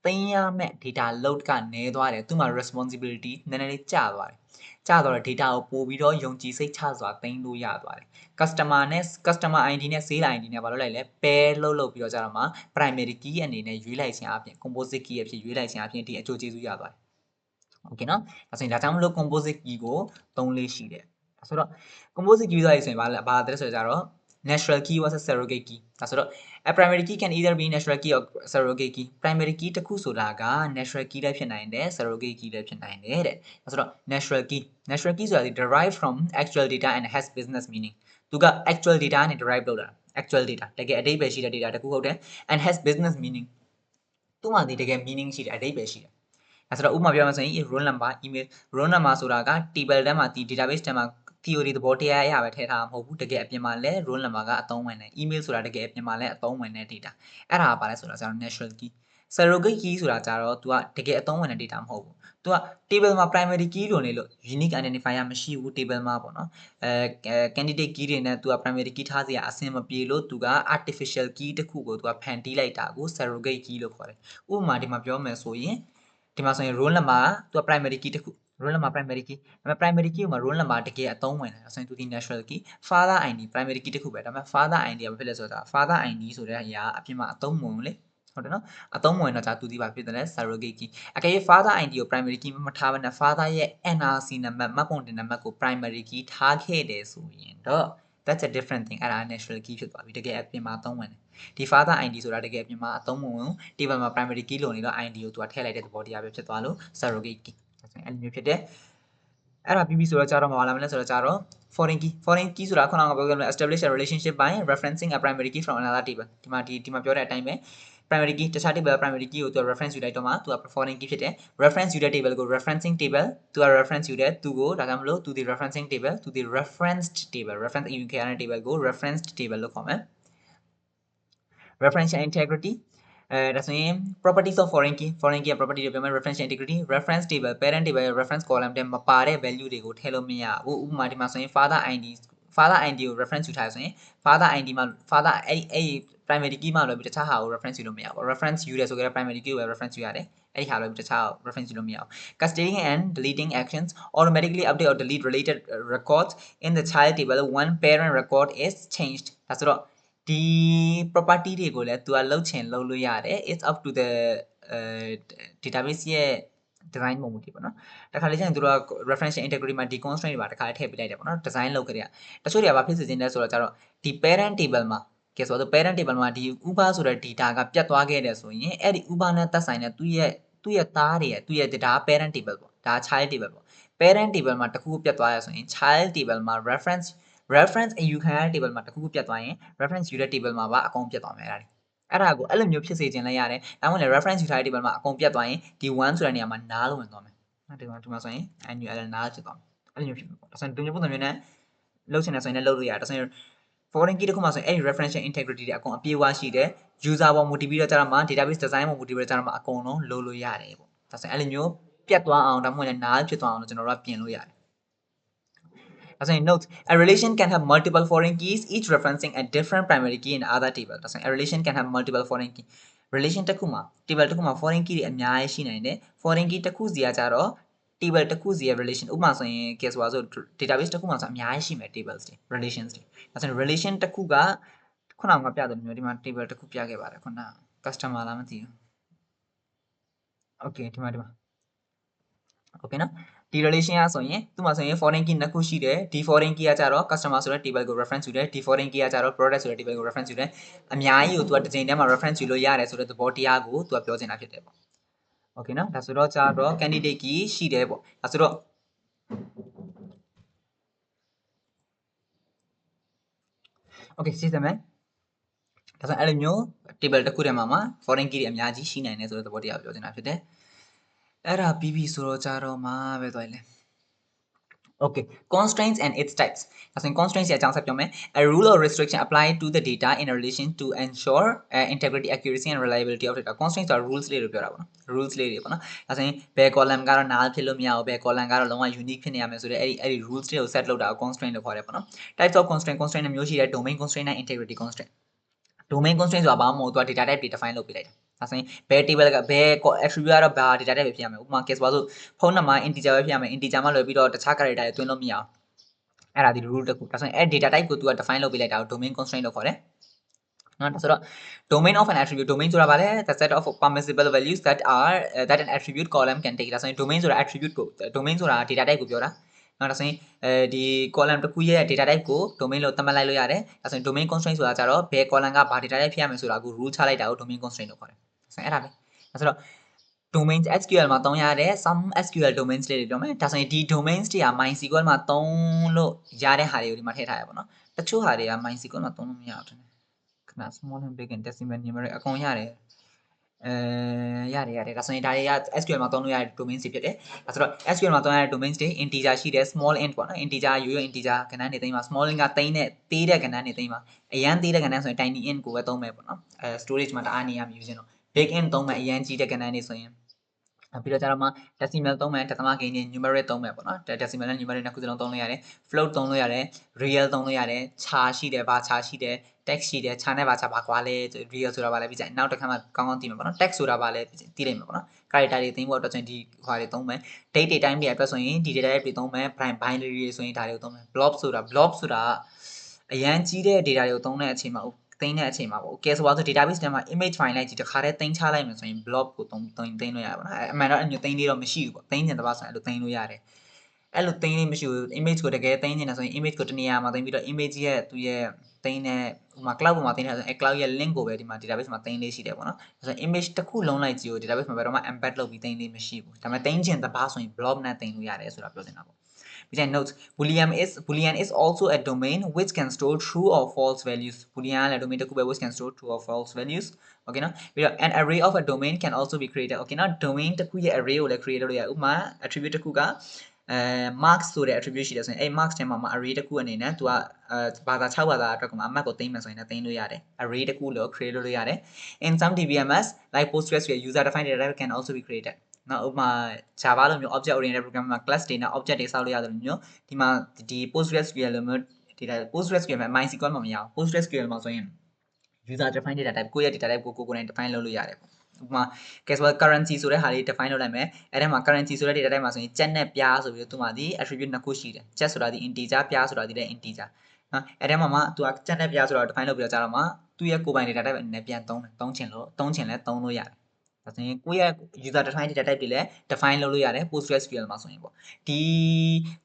သိမ်းရမယ့် data load ကနည်းသွားတယ်သူ့မှာ responsibility နည်းနည်းလေးကျသွားတယ်ကျတော့ data ကိုပို့ပြီးတော့ယုံကြည်စိတ်ချစွာသိမ်းလို့ရသွားတယ် customer id နဲ့ sale id နဲ့ဘာလုပ်လိုက်လဲ pair လုပ်ပြီးတော့ကြတော့မှ primary key အနေနဲ့ရွေးလိုက်ခြင်းအပြင် composite key အဖြစ်ရွေးလိုက်ခြင်းအပြင်ဒီအကျိုးကျေးဇူးရသွားတယ် okay နော်ဒါဆိုရင်ဒါကြောင့်မလို့ composite key ကိုသုံးလေးရှိတယ်ဆိုတော့ composite key ဆိုရင်ဘာလဲဆိုတော့ကြတော့ natural key versus surrogate key ဒါဆိုတော့ a primary key can either be natural key or surrogate key primary key တစ်ခုဆိုတာက natural key လည်းဖြစ်နိုင်တယ် surrogate key လည်းဖြစ်နိုင်တယ်တဲ့ဒါဆိုတော့ natural key ဆိုတာဒီ derived from actual data and has business meaning သူက actual data နဲ့ derive လုပ်တာ actual data တကယ်အဓိပ္ပာယ်ရှိတဲ့ data တစ်ခုဟုတ်တယ် and has business meaning သူမှဒီတကယ် meaning ရှိတယ်အဓိပ္ပာယ်ရှိတယ်အဲဆိုတော့ဥပမာပြောမှဆိုရင် roll number email roll number ဆိုတာက table ထဲမှာဒီ database ထဲမှာ theory သဘောတရားအရာပဲထည့်ထားမှာမဟုတ်ဘူးတကယ်အပြင်မှာလဲ roll number ကအသုံးဝင်တယ် email ဆိုတာတကယ်အပြင်မှာလဲအသုံးဝင်တဲ့ data အဲ့ဒါကဘာလဲဆိုတာကျတော့ natural key surrogate key ဆိုတာကျတော့ तू ကတကယ်အသုံးဝင်တဲ့ data မဟုတ်ဘူး तू က table မှာ primary key လို့နေလို့ unique identifier မရှိဘူး table မှာပေါ့နော်candidate key တွေနဲ့ तू က primary key ထားစရာအဆင်မပြေလို့ तू က artificial key တစ်ခုကို तू ကဖန်တီးလိုက်တာကို surrogate key လို့ခေါ်တယ်ဥပမာဒီမှာပြောမယ်ဆိုရင်ဒီမှာဆိုရင် roll number က तू က primary key တစ်ခု roll number primary key ဒါပေမဲ့ primary key မှာ roll number တကယ်အသုံးဝင်တယ်ဆိုရင် तू ဒီ natural key father id primary key တစ်ခုပဲဒါပေမဲ့ father id ကဘာဖြစ်လဲဆိုတာ father id ဆိုတဲ့အရာအပြင်မှာအသုံးဝင်လေဟုတ်တယ်နော်အသုံးဝင်တော့ဒါ तू ဒီပါဖြစ်တယ် surrogate key အကယ်၍ father id ကို primary key မထားဘဲနဲ့ father ရဲ့ NRC နံပါတ်မှတ်ပုံတင်နံပါတ်ကို primary key ထားခဲ့တယ်ဆိုရင်တော့ that's a different thing အဲ့ဒါ natural key ဖြစ်သွားပြီတကယ်အပြင်မှာအသုံးဝင်တယ်ဒီ father id ဆိုတာတကယ်အပြင်မှာအသုံးဝင် table မှာ primary key လို့နေတော့ id ကို तू ထည့်လိုက်တဲ့သဘောတရားပဲဖြစ်သွားလို့ surrogate key အဲ့လိုမျိုးဖြစ်တယ်အဲ့ဒါပြီးပြီဆိုတော့ကြာတော့မလာမလဲဆိုတော့ကြာတော့ foreign key ဆိုတာခုနကပြောခဲ့လို့ establish a relationship by referencing a primary key from another table ဒီမှာပြောတဲ့အတိုင်းပဲ primary key တခြား table primary key ကို तू reference ယူလိုက်တော့မှ तू က foreign key ဖြစ်တယ် reference ယူတဲ့ table ကို referencing table तू က reference ယူတယ်သူကိုဒါကြောင့်မလို့ तू ဒီ referencing table तू ဒီ referenced table reference ယူခဲ့ရတဲ့ tableကို referenced table လို့ခေါ်မယ် referential integrityဒါဆိုရင် properties of foreign key က property တွေပြောမယ် referential integrity reference table parent table ရဲ့ reference column ထဲမပါတဲ့ value တွေကိုထည့်လို့မရဘူးဥပမာဒီမှာဆိုရင် father id ကို reference ယူထားဆိုရင် father id မှာ father အဲ့ primary key မှာလို့ပြီးတခြားဟာကို reference ယူလို့မရဘူး reference ယူတယ်ဆိုကြတဲ့ primary key ကိုပဲ reference ယူရတယ်အဲ့ဒီဟာလို့ပြီးတခြား reference ယူလို့မရဘူး cascading and deleting actions automatically update or delete related records in the child table when parent record is changed ဒါဆိုတော့ဒီ property တွေကိုလည်း तू ကလှုပ်ချင်လှုပ်လို့ရတယ် it's up to the database ရဲ့ design ပုံမူတည်ပေါ့နော်တခါလေကျရင်တို့က referential integrity မှာ deconstraint တွေပါတခါထည့်ပေးလိုက်တယ်ပေါ့နော် design လုပ်ကြရတချို့တွေကဘာဖြစ်စေချင်လဲဆိုတော့ကျတော့ဒီ parent table မှာကဲဆိုတော့ parent table မှာဒီ uber ဆိုတဲ့ data ကပြတ်သွားခဲ့တယ်ဆိုရင်အဲ့ဒီ uber နဲ့သက်ဆိုင်တဲ့သူ့ရဲ့သားတွေရဲ့သူ့ရဲ့ data parent table ပေါ့ဒါ child table ပေါ့ parent table မှာတစ်ခုပြတ်သွားရဆိုရင် child table မှာ reference အယူခံရတဲ့ table မှာတစ်ခုပြတ်သွားရင် reference ယူတဲ့ table မှာပါအကုန်ပြတ်သွားမယ်အဲ့ဒါကိုအဲ့လိုမျိုးဖြစ်စေချင်လဲရတယ်ဒါမှမဟုတ်လေ reference ယူထားတဲ့ table မှာအကုန်ပြတ်သွားရင်ဒီ 1 ဆိုတဲ့နေရာမှာ null ဝင်သွားမယ်ဒီမှာဆိုရင် annual null ဖြစ်သွားမယ်အဲ့လိုမျိုးဖြစ်မှာပေါ့ဒါဆိုရင်ဒီမျိုးပုံစံမျိုးနဲ့လုပ်ချင်တယ်ဆိုရင်လည်းလုပ်လို့ရတယ်ဒါဆိုရင် foreign key တစ်ခုမှာဆိုရင်အဲ့ဒီ referential integrity တွေအကုန်အပြည့်အဝရှိတယ် user ပေါ်မူတည်ပြီးတော့ကျတော့မှ database design ပေါ်မူတည်ပြီးတော့ကျတော့မှအကုန်လုံးလုပ်လို့ရတယ်ပေါ့ဒါဆိုရင်အဲ့လိုမျိုးပြတ်သွားအောင်ဒါမှမဟုတ်လည်း null ဖြစ်သွားအောင်လို့ကျွန်တော်တို့ကပြင်လို့ရတယ်As a note, a relation can have multiple foreign keys, each referencing a different primary key in other table. As a relation can have multiple foreign key. Relation တစ်ခုမှာ table တစ်ခုမှာ foreign key တွေအများကြီးရှိနိုင်တယ် foreign key တစ်ခုစီကကြတော့ table တစ်ခုစီရဲ့ relation ဥပမာဆိုရင် case ဆို database တစ်ခုမှာဆိုအများကြီးရှိမယ် tables တွေ relations တွေဒါဆိုရင် relation တစ်ခုကခုနကပြတယ်မျိုးဒီမှာ table တစ်ခုပြခဲ့ပါတယ်ခုန customer လားမသိဘူး okay ဒီမှာ okay နော်ဒီ relation ကဆိုရင်သူ့မှာဆိုရင် foreign key နှစ်ခုရှိတယ်ဒီ foreign key ကကြတော့ customer ဆိုတဲ့ table ကို reference ယူတယ်ဒီ foreign key ကကြတော့ product ဆိုတဲ့ table ကို reference ယူတယ်အများကြီးကိုသူကတစ်ချိန်တည်းမှာ reference ယူလို့ရတယ်ဆိုတဲ့သဘောတရားကိုသူကပြောချင်တာဖြစ်တယ်ပေါ့ okay နော်ဒါဆိုတော့ကြတော့ candidate key ရှိတယ်ပေါ့ဒါဆိုတော့ okay ရှင်းစမ်းမယ်ဒါဆိုအဲ့လိုမျိုး table တစ်ခုထဲမှာ foreign key တွေအများကြီးရှိနိုင်တယ်ဆိုတဲ့သဘောတရားကိုပြောချင်တာဖြစ်တယ်အဲ့ဒါပြီးပြီဆိုတော့ကြတော့မှပဲသွားလဲ Okay, constraints and its types. As in constraints ရဲ့အကြောင်းဆက်ပြောမယ် A rule or restriction applied to the data in relation to ensure integrity, accuracy and reliability of data. Constraints are rules လေးတွေပြောတာပေါ့နော် rules လေးတွေပေါ့နော်ဒါဆိုရင်ဘယ် column ကတော့ null ဖြစ်လို့မရဘူးဘယ် column ကတော့လုံးဝ unique ဖြစ်နေရမယ်ဆိုတဲ့အဲ့ဒီ rules တွေကို set လုပ်တာကို constraint လို့ခေါ်တယ်ပေါ့နော် types of constraint နှစ်မျိုးရှိတယ် domain constraint နဲ့ integrity constraint domain constraint ဆိုတာဘာမှမဟုတ်သူက data type တွေ define လုပ်ပေးလိုက်တာဒါဆိုရင်ဘယ် table ကဘယ် attribute ကတော့ဘာ data type ပဲဖြစ်ရမယ်ဥပမာ case ပါဆိုဖုန်းနံပါတ် integer ပဲဖြစ်ရမယ် integer မှာလွယ်ပြီးတော့တခြား character တွေသွင်းလို့မရအောင်အဲ့ဒါဒီ rule တစ်ခုဒါဆိုရင်အဲ့ data type ကိုသူက define လုပ်ပေးလိုက်တာကို domain constraint လို့ခေါ်တယ်နော်ဒါဆိုတော့ domain of an attribute domain ဆိုတာဘာလဲ the set of permissible values that an attribute column can take ဒါဆိုရင် domainဆိုတာ attribute ကို domainဆိုတာ data type ကိုပြောတာ နော်ဒါဆိုရင်ဒီ column တစ်ခုရဲ့ data type ကို domain လို့သတ်မှတ်လိုက်လို့ရတယ်ဒါဆိုရင် domain constraint ဆိုတာကြတော့ဘယ် column ကဘာ data type ဖြစ်ရမယ်ဆိုတာကို rule ချလိုက်တာကို domain constraint လို့ခေါ်တယ်ဆိုရင်အဲ့ဒါပဲဒါဆိုတော့ domain SQL မှာသုံးရတဲ့ some SQL domains လေးတွေပြောမယ်ဒါဆိုရင်ဒီ domains တွေက MySQL မှာသုံးလို့ရတဲ့ဟာတွေကိုဒီမှာထည့်ထားရပါတော့တချို့ဟာတွေက MySQL မှာသုံးလို့မရဘူးခဏ small and big and decimal numeric အကုန်ရတယ်ရတယ်ဒါဆိုရင်ဒါတွေက SQL မှာသုံးလို့ရတဲ့ domains တွေဖြစ်တယ်ဒါဆိုတော့ SQL မှာသုံးရတဲ့ domains တွေ integer ရှိတယ် small int ပေါ့နော် integer ရိုးရိုး integer ကဏ္ဍတွေသိမ်းပါ small int ကသိမ်းတဲ့သေးတဲ့ကဏ္ဍတွေသိမ်းပါအရန်သေးတဲ့ကဏ္ဍဆိုရင် tiny int ကိုပဲသုံးမယ်ပေါ့နော်storage မှာတအားနေရမှာယူခြင်းတော့ big int သုံးမယ်အရန်ကြီးတဲ့ကဏ္ဍတွေဆိုရင်ပြီးတော့ကျတော့မှ decimal သုံးမယ်ဒသမကိန်းနဲ့ numeric သုံးမယ်ပေါ့နော် decimal နဲ့ numeric နှစ်ခုစလုံးသုံးလို့ရတယ် float သုံးလို့ရတယ် real သုံးလို့ရတယ် char ရှိတယ် bar char ရှိတယ် text ရှိတယ် char နဲ့ bar char ဘာကွာလဲ real ဆိုတာဘာလဲပြီးကြနောက်တစ်ခါမှကောင်းကောင်းသိမှာပေါ့နော် text ဆိုတာဘာလဲသိနိုင်မှာပေါ့နော် character တွေသိဖို့အတွက်ဆိုရင်ဒီဟွာတွေသုံးမယ် date တွေ time တွေအတွက်ဆိုရင်ဒီ data type တွေသုံးမယ် binary တွေဆိုရင်ဒါတွေကိုသုံးမယ် blob ဆိုတာအရန်ကြီးတဲ့ data တွေကိုသုံးတဲ့အချိန်မှာသိမ်းတဲ့အချိန်မှာပေါ့ okay ဆိုတော့ database ထဲမှာ image file လိုက်ကြည့်တခါတည်းသိမ်းချလိုက်မယ်ဆိုရင် blob ကိုသိမ်းလို့ရပါတော့အမှန်တော့အဲ့လိုသိမ်းလေးတော့မရှိဘူးပေါ့သိမ်းခြင်းတပါဆိုရင်အဲ့လိုသိမ်းလို့ရတယ်အဲ့လိုသိမ်းလေးမရှိဘူး image ကိုတကယ်သိမ်းနေတာဆိုရင် image ကိုတနေရာမှာသိမ်းပြီးတော့ image ရဲ့သူရဲ့သိမ်းတဲ့ဥပမာ cloud ပေါ်မှာသိမ်းထားဆိုရင် cloud ရဲ့ link ကိုပဲဒီမှာ database မှာသိမ်းလေးရှိတယ်ပေါ့နော်ဆိုတော့ image တစ်ခုလုံးလိုက်ကြည့်ကို database မှာဘယ်တော့မှ embed လုပ်ပြီးသိမ်းလေးမရှိဘူးဒါပေမဲ့သိမ်းခြင်းတပါဆိုရင် blob နဲ့သိမ်းလို့ရတယ်ဆိုတာပြောနေတာပေါ့Then notes boolean is also a domain which can store true or false values boolean လည်း domain တစ်ခုပဲ which can store true or false values okay နော်ပြီးတော့ an array of a domain can also be created okay နော် domain တစ်ခုရဲ့ array ကိုလည်း create လုပ်လို့ရတယ်ဥပမာ attribute တစ်ခုကmarks ဆိုတဲ့ attribute ရှိတယ်ဆိုရင်အဲ့ marks ထဲမှာ array တစ်ခုအနေနဲ့သူကဘာသာ6ဘာသာအတွက်ကမှအမှတ်ကိုသိမ်းမယ်ဆိုရင်လည်းသိမ်းလို့ရတယ် array တစ်ခုလို့ create လုပ်လို့ရတယ် in some DBMS like PostgreSQL user defined data type can also be createdနောက်ဥပမာ Java လိုမျိုး object oriented program မှာ class တွေနဲ့ object တွေစောက်လို့ရတယ်လို့မျိုးဒီမှာဒီ PostgreSQL လိုမျိုး data PostgreSQL မှာ MySQL မှာမရဘူး PostgreSQL မှာဆိုရင် user defined data type ကိုယ့်ရဲ့ data type ကိုယ်တိုင် define လုပ်လို့ရတယ်ပေါ့ဥပမာ casual currency ဆိုတဲ့ဟာလေး define လုပ်လိုက်မယ်အဲ့ထဲမှာ currency ဆိုတဲ့ data type မှာဆိုရင်ကျက်နဲ့ပြားဆိုပြီးတော့သူမှာဒီ attribute နှစ်ခုရှိတယ်ကျက်ဆိုတာဒီ integer ပြားဆိုတာဒီလည်း integer နော်အဲ့ထဲမှာမှသူကကျက်နဲ့ပြားဆိုတော့ define လုပ်ပြီးတော့ကြာတော့မှသူ့ရဲ့ကိုယ်ပိုင် data type အနေနဲ့ပြန်သုံးချင်လဲသုံးလို့ရတယ်ဒါဆိုရင်ကိုယ့်ရဲ့ user defined data type တွေလည်း define လုပ်လို့ရတယ် PostgreSQL မှာဆိုရင်ပေါ့ဒီ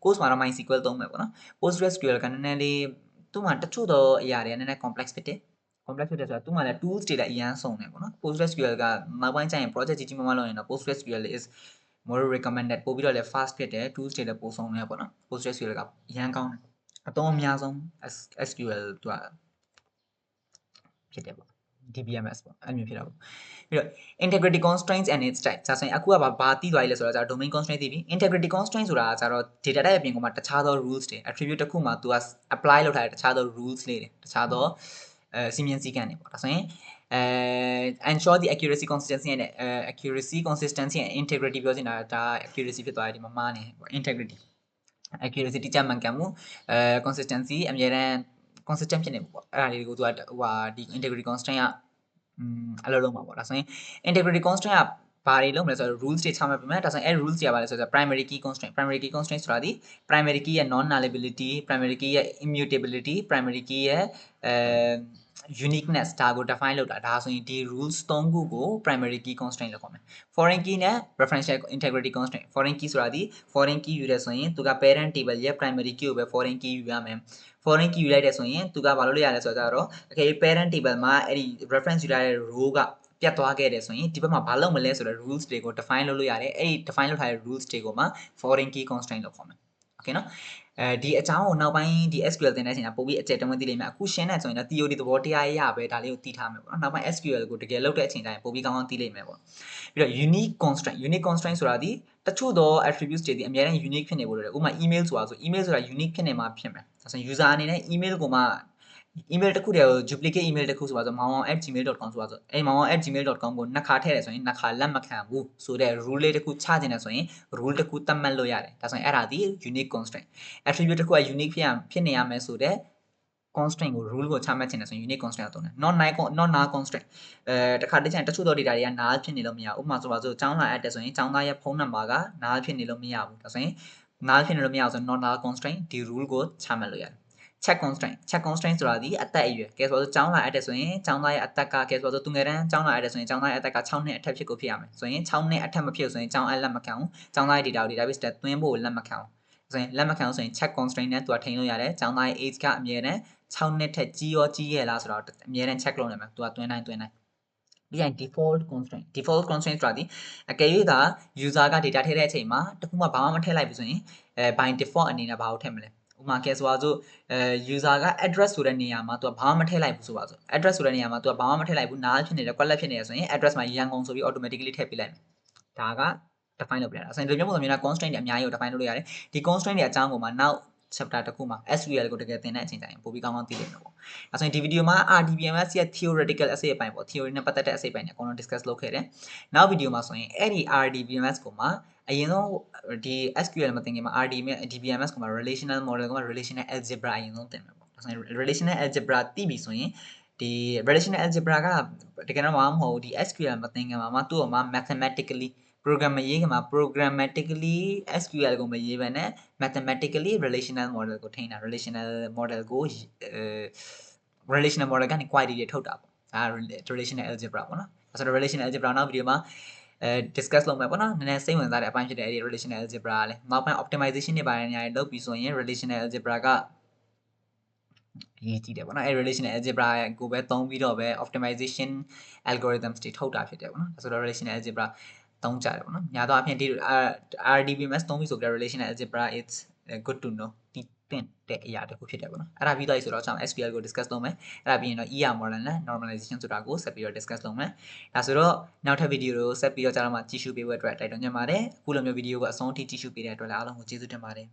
course မှာတော့ MySQL သုံးမယ်ပေါ့နော် PostgreSQL ကနည်းနည်းလေးသူ့မှာတချို့သောအရာတွေကနည်းနည်း complex ဖြစ်တယ် complex ဖြစ်တယ်ဆိုတာသူ့မှာလည်း tools တွေလည်းအများဆုံးတယ်ပေါ့နော် PostgreSQL ကနောက်ပိုင်းကျရင် project ကြီးမားလုပ်ရင်တော့ PostgreSQL is more recommended ပို့ပြီးတော့လည်း fast ဖြစ်တယ် tools တွေလည်းပိုဆုံးတယ်ပေါ့နော် PostgreSQL ကအရန်ကောင်းတယ်အသုံးအများဆုံး SQL သူကဖြစ်တယ်ပေါ့ DBMS ပေါ့အဲ့လိုမျိုးဖြစ်တာပေါ့ပြီးတော့ integrity constraints and its types ဒါဆိုရင်အခုကဘာသိသွားပြီလဲဆိုတော့ကျတော့ domain constraint သိပြီ integrity constraint ဆိုတာကကျတော့ data type အပြင်ကမှတခြားသော rules တွေ attribute တစ်ခုမှာ तू က apply လုပ်ထားတဲ့တခြားသော rules လေးတွေတခြားသောစီမင်းစည်းကမ်းတွေပေါ့ဒါဆိုရင်ensure the accuracy consistency and consistency and integrity ပြောချင်တာဒါ accuracy ဖြစ်သွားတယ်ဒီမှာမှားနေ integrity accuracy တိကျမှန်ကန်မှုconsistency အမြဲတမ်း consistent ဖြစ်နေမှုပေါ့အဲ့ဒါလေးကိုသူကဟိုဟာဒီ integrity constraint ကအလုပ်လုပ်မှာပေါ့ဒါဆိုရင် integrity constraint ကဘာတွေလုပ်မလဲဆိုတော့ rules တွေချမှတ်ပေးမယ်ဒါဆိုရင်အဲ့ rules တွေကဘာလဲဆိုတော့ primary key constraint ဆိုတာဒီ primary key ရဲ့ non nullability primary key ရဲ့ immutability primary key ရဲ့uniqueness ဒါကို define လုပ်တာဒါဆိုရင်ဒီ rules 3ခုကို primary key constraint လို့ခေါ်မယ် foreign key နဲ့ referential integrity constraint foreign key ဆိုတာဒီ foreign key ယူရဲဆိုရင်သူက parent table ရဲ့ primary key ကိုပဲ foreign key ယူရမယ် foreign key ယူလိုက်တယ်ဆိုရင်သူကဘာလုပ်လို့ရလဲဆိုတော့ okay parent table မှာအဲ့ဒီ reference ယူလိုက်တဲ့ row ကပြတ်သွားခဲ့တယ်ဆိုရင်ဒီဘက်မှာဘာလုပ်မလဲဆိုတော့ rules တွေကို define လုပ်လို့ရတယ်အဲ့ဒီ define လုပ်ထားတဲ့ rules တွေကိုမှ foreign key constraint လို့ခေါ်မယ် okay နော်ဒီအကြောင်းကိုနောက်ပိုင်းဒီ SQL သင်တဲ့အချိန်ကပို့ပြီးအကျယ်တဝင်းသိလိမ့်မယ်အခုရှင်းတဲ့ဆိုရင်တော့ theory သဘောတရားအရပဲဒါလေးကိုသိထားမယ်ပေါ့နော်နောက်ပိုင်း SQL ကိုတကယ်လုပ်တဲ့အချိန်တိုင်းပို့ပြီးကောင်းကောင်းသိလိမ့်မယ်ပေါ့ပြီးတော့ unique constraint ဆိုတာဒီတချို့သော attributes တွေဒီအများအား unique ဖြစ်နေဖို့လိုတယ်ဥပမာ email ဆိုတာဆို email ဆိုတာ unique ဖြစ်နေမှာဖြစ်မယ်ဒါဆိုရင် user အနေနဲ့ email ကိုမှ email တစ်ခုတည်းကို duplicate email တစ်ခုဆိုပါဆို mawon@gmail.com ဆိုပါဆိုအဲ့ mawon@gmail.com ကိုနှစ်ခါထည့်တယ်ဆိုရင်နှစ်ခါလက်မခံဘူးဆိုတဲ့ rule လေးတစ်ခုချခြင်းနဲ့ဆိုရင် rule တစ်ခုသတ်မှတ်လို့ရတယ်ဒါဆိုရင်အဲ့ဒါဒီ unique constraint attribute တစ်ခုက unique ဖြစ်နေရမယ်ဆိုတဲ့ constraint ကို rule ကိုချမှတ်ခြင်းနဲ့ဆိုရင် unique constraint ကိုသုံးတယ် not null constraint တခါတည်းကျရင်တချို့သော data တွေက null ဖြစ်နေလို့မရဘူးဥပမာဆိုပါဆိုကျောင်းလာအပ်တယ်ဆိုရင်ကျောင်းသားရဲ့ဖုန်းနံပါတ်က null ဖြစ်နေလို့မရဘူးဒါဆိုရင် null ဖြစ်နေလို့မရဘူးဆိုရင် not null constraint ဒီ rule ကိုချမှတ်လို့ရတယ်check constraint ဆိုတာဒီအသက်အရွယ်ကဲဆိုတော့ကျောင်းလာအပ်တယ်ဆိုရင်ကျောင်းသားရဲ့အသက်ကကဲဆိုတော့သူငယ်တန်းကျောင်းလာအပ်တယ်ဆိုရင်ကျောင်းသားရဲ့အသက်က6နှစ်အထက်ဖြစ်ကိုဖြစ်ရမယ်ဆိုရင်6နှစ်အထက်မဖြစ်ဆိုရင်ကျောင်းအပ်လက်မခံဘူးကျောင်းသားရဲ့ data ကို database တက်သွင်းဖို့လက်မခံဘူး ဆိုရင်လက်မခံဆိုရင် check constraint နဲ့သူကထိန်းလို့ရတယ်ကျောင်းသားရဲ့ age ကအမြဲတမ်း6နှစ်ထက်ကြီးရဲ့လားဆိုတော့အမြဲတမ်း check လုပ်နေမှာသူကတွင်းတိုင်းပြီးရင် default constraint ဆိုတာဒီအကယ်၍သာ user က data ထည့်တဲ့အချိန်မှာတခုမှဘာမှမထည့်လိုက်ဘူးဆိုရင်by default အနေနဲ့ဘာကိုထည့်မလဲဥပမာ case ဆိုပါစို့user က address ဆိုတဲ့နေရာမှာသူကဘာမှမထည့်လိုက်ဘူးဆိုပါစို့ address ဆိုတဲ့နေရာမှာသူကဘာမှမထည့်လိုက်ဘူးနားဖြစ်နေတယ်ကွက်လက်ဖြစ်နေတယ်ဆိုရင် address မှာရန်ကုန်ဆိုပြီး automatically ထည့်ပေးလိုက်မယ်ဒါက define လုပ်ပြရတာဆိုရင်ဒီလိုမျိုးပုံစံမျိုးနဲ့ constraint တွေအများကြီးကို define လုပ်လို့ရတယ်ဒီ constraint တွေအကြောင်းကိုမှနောက် chapter တစ်ခုမှာ SQL ကိုတကယ်သင်တဲ့အချိန်တိုင်းပိုပြီးကောင်းသိလိမ့်မယ်ပေါ့အဲဆိုရင်ဒီဗီဒီယိုမှာ RDBMS ရဲ့ theoretical အစိတ်အပိုင်းပေါ့ theory နဲ့ပတ်သက်တဲ့အစိတ်အပိုင်းတွေအကုန်လုံး discuss လုပ်ခဲ့တယ်နောက်ဗီဒီယိုမှာဆိုရင်အဲ့ဒီ RDBMS ကိုမှအရင်ဆုံးဒီ SQL မသင်ခင်မှာ RDBMS ကိုမှ relational model ကိုမှ relational algebra အရင်ဆုံးသင်မယ်ပေါ့ဒါဆိုရင် relational algebra သိပြီဆိုရင်ဒီ relational algebra ကတကယ်တော့မဟုတ်ဘူးဒီ SQL မသင်ခင်မှာသူ့ကိုမှ mathematically program မရေးခင်မှာ programmatically SQL ကိုမရေးဘဲနဲ့ mathematically relational model ကိုထိန်းတာ relational model ကိုrelational model ကနေ query တွေထုတ်တာပေါ့ဒါ relational algebra ပေါ့နော်အဲဆိုတော့ relational algebra နောက်ဗီဒီယိုမှာdiscuss လုပ်မယ်ပေါ့နော်နည်းနည်းစိတ်ဝင်စားတဲ့အပိုင်းဖြစ်တဲ့အဲ့ဒီ relational algebra ကလည်းနောက်ပိုင်း optimization တွေပါတယ်နေရာတွေလုပ်ပြီးဆိုရင် relational algebra ကအရေးကြီးတယ်ပေါ့နော်အဲ့ relational algebra ကိုပဲသုံးပြီးတော့ပဲ optimization algorithms တွေထုတ်တာဖြစ်တယ်ပေါ့နော်ဆိုတော့ relational algebra သုံးကြတယ်ပေါ့နော်ညာတော့အဖြစ်ဒီ RDBMS သုံးပြီးဆိုကြတဲ့ relational algebra it's good to know ဒီတင်တဲ့အရာတစ်ခုဖြစ်တယ်ပေါ့နော်အဲ့ဒါပြီးတော့ဆိုတော့ကျွန်တော် SQL ကို discuss လုပ်မယ်အဲ့ဒါပြီးရင်တော့ ER model နဲ့ normalization ဆိုတာကိုဆက်ပြီးတော့ discuss လုပ်မယ်ဒါဆိုတော့နောက်ထပ်ဗီဒီယိုတွေကိုဆက်ပြီးတော့ကျွန်တော်မှကြည့်ရှုပေးဖို့အတွက်တိုက်တွန်းချင်ပါတယ်အခုလိုမျိုးဗီဒီယိုကိုအဆုံးထိကြည့်ရှုပေးတဲ့အတွက်လည်းအားလုံးကိုကျေးဇူးတင်ပါတယ်